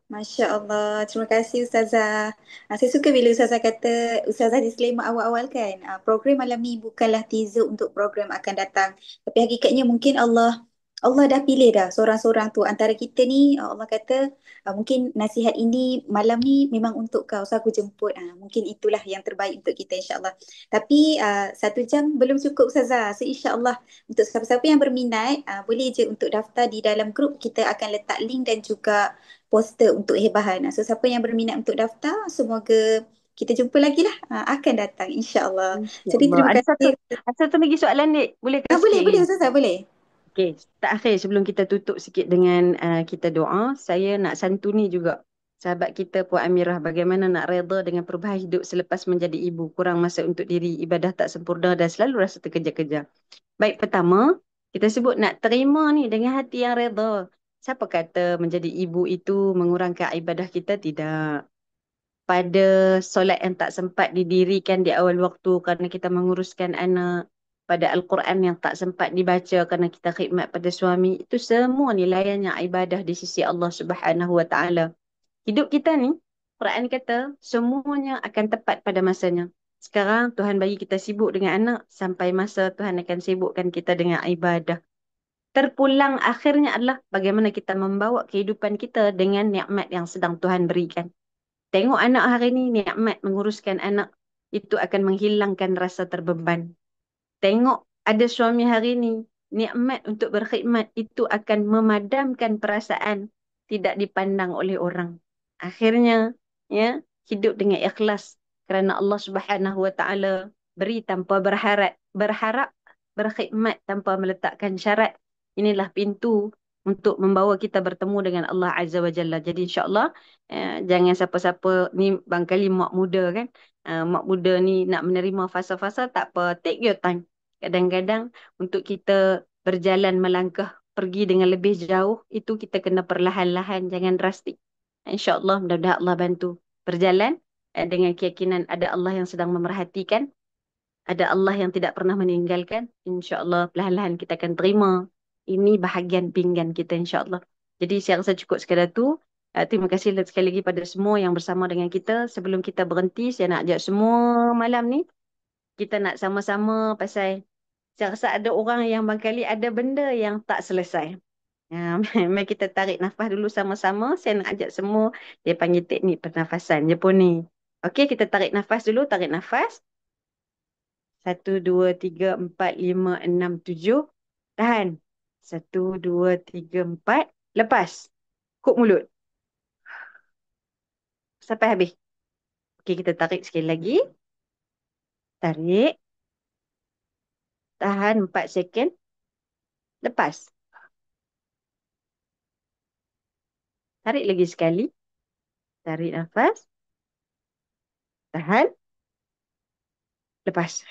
Masya Allah, terima kasih Ustazah. Saya suka bila Ustazah kata, Ustazah disclaimer awal-awal kan, program malam ni bukanlah teaser untuk program akan datang. Tapi hakikatnya mungkin Allah dah pilih dah seorang-seorang tu antara kita ni. Allah kata mungkin nasihat ini malam ni memang untuk kau, so aku jemput. Mungkin itulah yang terbaik untuk kita insyaAllah. Tapi 1 jam belum cukup Ustazah. So insyaAllah untuk siapa-siapa yang berminat, boleh je untuk daftar di dalam grup. Kita akan letak link dan juga poster untuk hebahan. So siapa yang berminat untuk daftar, semoga kita jumpa lagi lah. Akan datang insya-Allah. Jadi InsyaAllah. terima kasih. Ada satu lagi soalan, Dik. Boleh ke Boleh, sikit boleh lagi? Ustazah, boleh. Okey, tak akhir sebelum kita tutup sikit dengan kita doa, saya nak santuni juga sahabat kita Puan Amirah bagaimana nak reda dengan perubahan hidup selepas menjadi ibu, kurang masa untuk diri, ibadah tak sempurna dan selalu rasa terkejar-kejar. Baik, pertama, kita sebut nak terima ni dengan hati yang reda. Siapa kata menjadi ibu itu mengurangkan ibadah kita? Tidak. Pada solat yang tak sempat didirikan di awal waktu kerana kita menguruskan anak, pada Al-Quran yang tak sempat dibaca kerana kita khidmat pada suami, itu semua nilainya ibadah di sisi Allah Subhanahu Wa Taala. Hidup kita ni, Quran kata semuanya akan tepat pada masanya. Sekarang Tuhan bagi kita sibuk dengan anak, sampai masa Tuhan akan sibukkan kita dengan ibadah. Terpulang akhirnya adalah bagaimana kita membawa kehidupan kita dengan nikmat yang sedang Tuhan berikan. Tengok anak hari ni, nikmat menguruskan anak. Itu akan menghilangkan rasa terbeban. Tengok ada suami hari ni, nikmat untuk berkhidmat. Itu akan memadamkan perasaan. Tidak dipandang oleh orang. Akhirnya, ya, hidup dengan ikhlas. Kerana Allah Subhanahu Wa Taala beri tanpa berharap. Berharap, berkhidmat tanpa meletakkan syarat. Inilah pintu untuk membawa kita bertemu dengan Allah Azza wa Jalla. Jadi insyaAllah, jangan siapa-siapa ni bangkali mak muda kan. Mak muda ni nak menerima fasa-fasa, tak apa. Take your time. Kadang-kadang untuk kita berjalan melangkah pergi dengan lebih jauh, itu kita kena perlahan-lahan, jangan drastik. InsyaAllah, mudah-mudahan Allah bantu. Berjalan dengan keyakinan ada Allah yang sedang memerhatikan, ada Allah yang tidak pernah meninggalkan. InsyaAllah perlahan-lahan kita akan terima. Ini bahagian pinggan kita insyaAllah. Jadi saya rasa cukup sekadar tu. Terima kasih sekali lagi pada semua yang bersama dengan kita. Sebelum kita berhenti, saya nak ajak semua malam ni, kita nak sama-sama pasal saya rasa ada orang yang barangkali ada benda yang tak selesai. Mari kita tarik nafas dulu sama-sama. Saya nak ajak semua, dia panggil teknik pernafasan Jepun ni. Okey, kita tarik nafas dulu. Tarik nafas. 1, 2, 3, 4, 5, 6, 7. Tahan. 1, 2, 3, 4. Lepas. Kuk mulut. Sampai habis. Okey, kita tarik sekali lagi. Tarik. Tahan 4 second. Lepas. Tarik lagi sekali. Tarik nafas. Tahan. Lepas.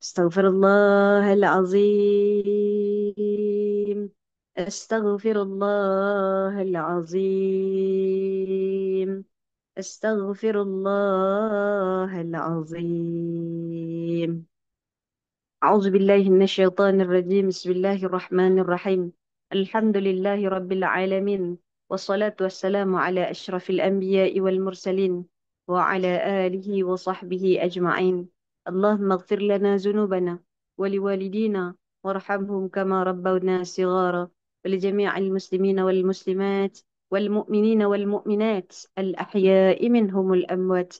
Astaghfirullahalazim. Astaghfirullahalazim. Astaghfirullahalazim. أعوذ بالله من الشيطان الرجيم. بسم الله الرحمن الرحيم. الحمد لله رب العالمين، والصلاة والسلام على أشرف الأنبياء والمرسلين وعلى آله وصحبه أجمعين. اللهم اغفر لنا ذنوبنا ولوالدينا وارحمهم كما ربونا صغارا، ولجميع المسلمين والمسلمات والمؤمنين والمؤمنات الأحياء منهم الأموات.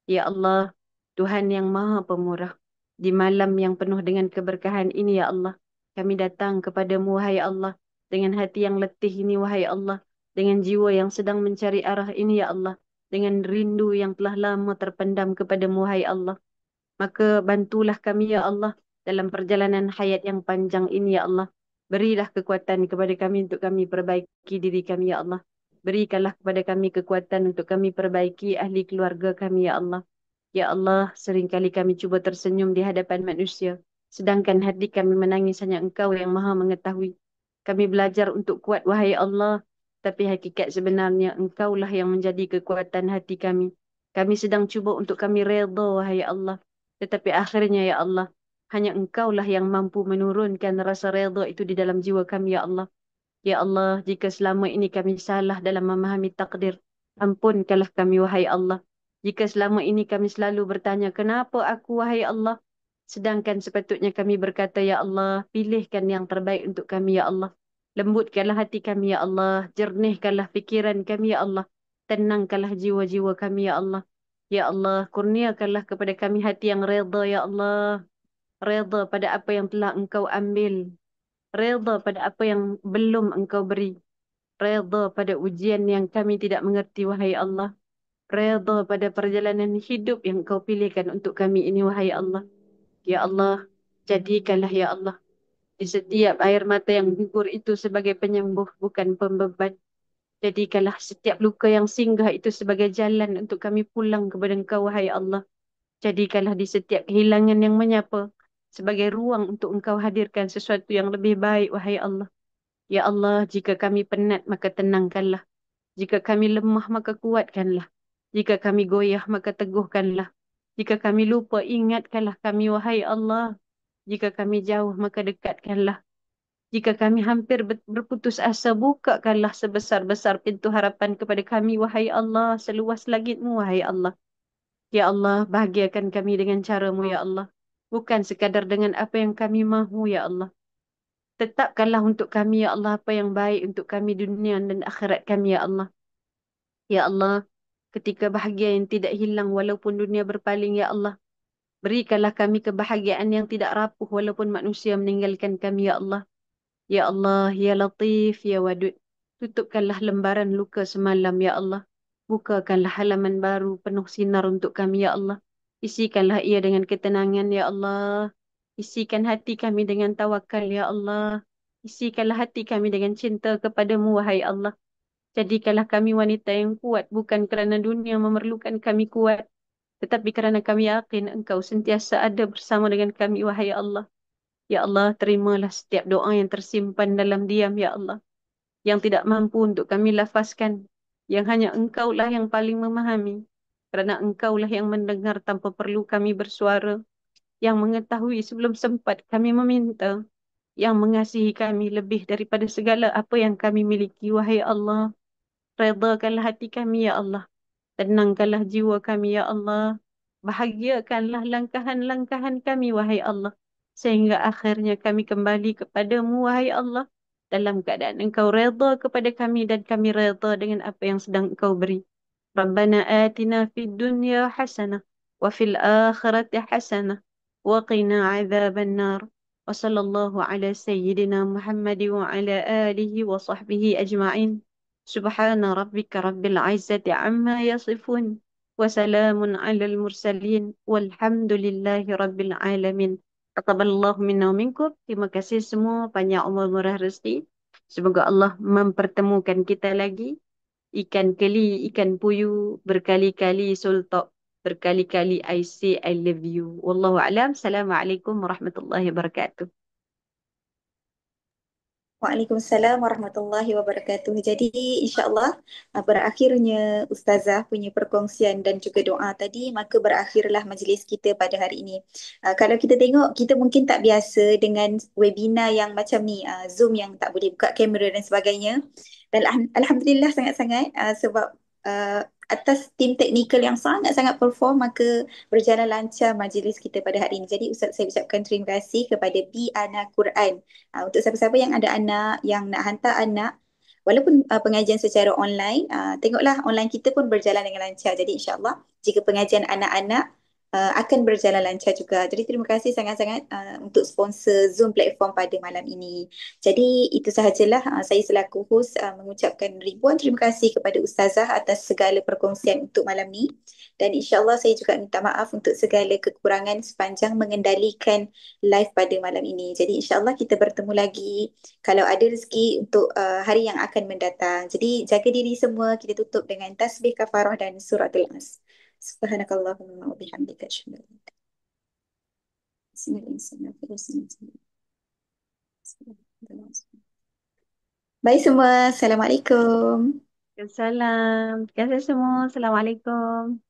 Ya Allah, Tuhan yang Maha Pemurah, di malam yang penuh dengan keberkahan ini, ya Allah, kami datang kepadamu, wahai Allah, dengan hati yang letih ini, wahai Allah, dengan jiwa yang sedang mencari arah ini, ya Allah, dengan rindu yang telah lama terpendam kepadamu, wahai Allah. Maka bantulah kami, ya Allah, dalam perjalanan hayat yang panjang ini, ya Allah. Berilah kekuatan kepada kami untuk kami perbaiki diri kami, ya Allah. Berikanlah kepada kami kekuatan untuk kami perbaiki ahli keluarga kami, ya Allah. Ya Allah, seringkali kami cuba tersenyum di hadapan manusia, sedangkan hati kami menangis hanya Engkau yang Maha mengetahui. Kami belajar untuk kuat, wahai Allah, tapi hakikat sebenarnya Engkaulah yang menjadi kekuatan hati kami. Kami sedang cuba untuk kami redha, wahai Allah, tetapi akhirnya, ya Allah, hanya Engkaulah yang mampu menurunkan rasa redha itu di dalam jiwa kami, ya Allah. Ya Allah, jika selama ini kami salah dalam memahami takdir, ampunkanlah kami, wahai Allah. Jika selama ini kami selalu bertanya, kenapa aku, wahai Allah? Sedangkan sepatutnya kami berkata, ya Allah, pilihkan yang terbaik untuk kami, ya Allah. Lembutkanlah hati kami, ya Allah. Jernihkanlah fikiran kami, ya Allah. Tenangkanlah jiwa-jiwa kami, ya Allah. Ya Allah, kurniakanlah kepada kami hati yang reda, ya Allah. Reda pada apa yang telah Engkau ambil. Reda pada apa yang belum Engkau beri. Reda pada ujian yang kami tidak mengerti, wahai Allah. Reda pada perjalanan hidup yang Engkau pilihkan untuk kami ini, wahai Allah. Ya Allah, jadikanlah, ya Allah, di setiap air mata yang gugur itu sebagai penyembuh, bukan pembeban. Jadikanlah setiap luka yang singgah itu sebagai jalan untuk kami pulang kepada Engkau, wahai Allah. Jadikanlah di setiap kehilangan yang menyapa sebagai ruang untuk Engkau hadirkan sesuatu yang lebih baik, wahai Allah. Ya Allah, jika kami penat, maka tenangkanlah. Jika kami lemah, maka kuatkanlah. Jika kami goyah, maka teguhkanlah. Jika kami lupa, ingatkanlah kami, wahai Allah. Jika kami jauh, maka dekatkanlah. Jika kami hampir berputus asa, bukakanlah sebesar-besar pintu harapan kepada kami, wahai Allah, seluas langitmu, wahai Allah. Ya Allah, bahagiakan kami dengan caramu, ya Allah. Bukan sekadar dengan apa yang kami mahu, ya Allah. Tetapkanlah untuk kami, ya Allah, apa yang baik untuk kami dunia dan akhirat kami, ya Allah. Ya Allah, ketika bahagia yang tidak hilang walaupun dunia berpaling, ya Allah. Berikanlah kami kebahagiaan yang tidak rapuh walaupun manusia meninggalkan kami, ya Allah. Ya Allah, ya Latif, ya Wadud. Tutupkanlah lembaran luka semalam, ya Allah. Bukakanlah halaman baru penuh sinar untuk kami, ya Allah. Isikanlah ia dengan ketenangan, ya Allah. Isikan hati kami dengan tawakal, ya Allah. Isikanlah hati kami dengan cinta kepadamu, wahai Allah. Jadikanlah kami wanita yang kuat, bukan kerana dunia memerlukan kami kuat, tetapi kerana kami yakin Engkau sentiasa ada bersama dengan kami, wahai Allah. Ya Allah, terimalah setiap doa yang tersimpan dalam diam, ya Allah, yang tidak mampu untuk kami lafazkan, yang hanya Engkaulah yang paling memahami, kerana Engkaulah yang mendengar tanpa perlu kami bersuara, yang mengetahui sebelum sempat kami meminta, yang mengasihi kami lebih daripada segala apa yang kami miliki, wahai Allah. Redakanlah hati kami, ya Allah. Tenangkanlah jiwa kami, ya Allah. Bahagiakanlah langkahan-langkahan kami, wahai Allah. Sehingga akhirnya kami kembali kepadamu, wahai Allah. Dalam keadaan Engkau reda kepada kami dan kami reda dengan apa yang sedang Engkau beri. Rabbana atina fid dunya hasanah wa fil akhirati hasanah wa qina azaban nar. Wa sallallahu ala sayyidina Muhammad wa ala alihi wa sahbihi ajma'in. Subhana rabbika rabbil izzati amma yasifun. وسلام على المرسلين والحمد لله رب العالمين. Taqabbalallahu minna wa minkum. Terima kasih semua, banyak umur murah rezeki. Semoga Allah mempertemukan kita lagi. Ikan keli, ikan puyuh, berkali-kali sultak, berkali-kali I say I love you. Wallahu a'lam. Assalamualaikum warahmatullahi wabarakatuh. Waalaikumsalam warahmatullahi wabarakatuh. Jadi insya-Allah berakhirnya Ustazah punya perkongsian dan juga doa tadi, maka berakhirlah majlis kita pada hari ini. Kalau kita tengok, kita mungkin tak biasa dengan webinar yang macam ni, Zoom yang tak boleh buka kamera dan sebagainya. Dan Alhamdulillah sangat-sangat sebab uh, atas tim teknikal yang sangat-sangat perform, maka berjalan lancar majlis kita pada hari ini. Jadi Ustaz, saya ucapkan terima kasih kepada Bi Ana Quran. Untuk siapa-siapa yang ada anak, yang nak hantar anak, walaupun pengajian secara online, tengoklah online kita pun berjalan dengan lancar. Jadi insyaAllah jika pengajian anak-anak akan berjalan lancar juga. Jadi terima kasih sangat-sangat untuk sponsor Zoom platform pada malam ini. Jadi itu sahajalah saya selaku host mengucapkan ribuan terima kasih kepada Ustazah atas segala perkongsian untuk malam ni. Dan insyaAllah saya juga minta maaf untuk segala kekurangan sepanjang mengendalikan live pada malam ini. Jadi insyaAllah kita bertemu lagi kalau ada rezeki untuk hari yang akan mendatang. Jadi jaga diri semua. Kita tutup dengan tasbih kafarah dan suratul As. Subhanakallahumma wa bihamdika asyhadu an la ilaha illa anta. Baik semua. Assalamualaikum. Salam. Terima kasih semua. Assalamualaikum.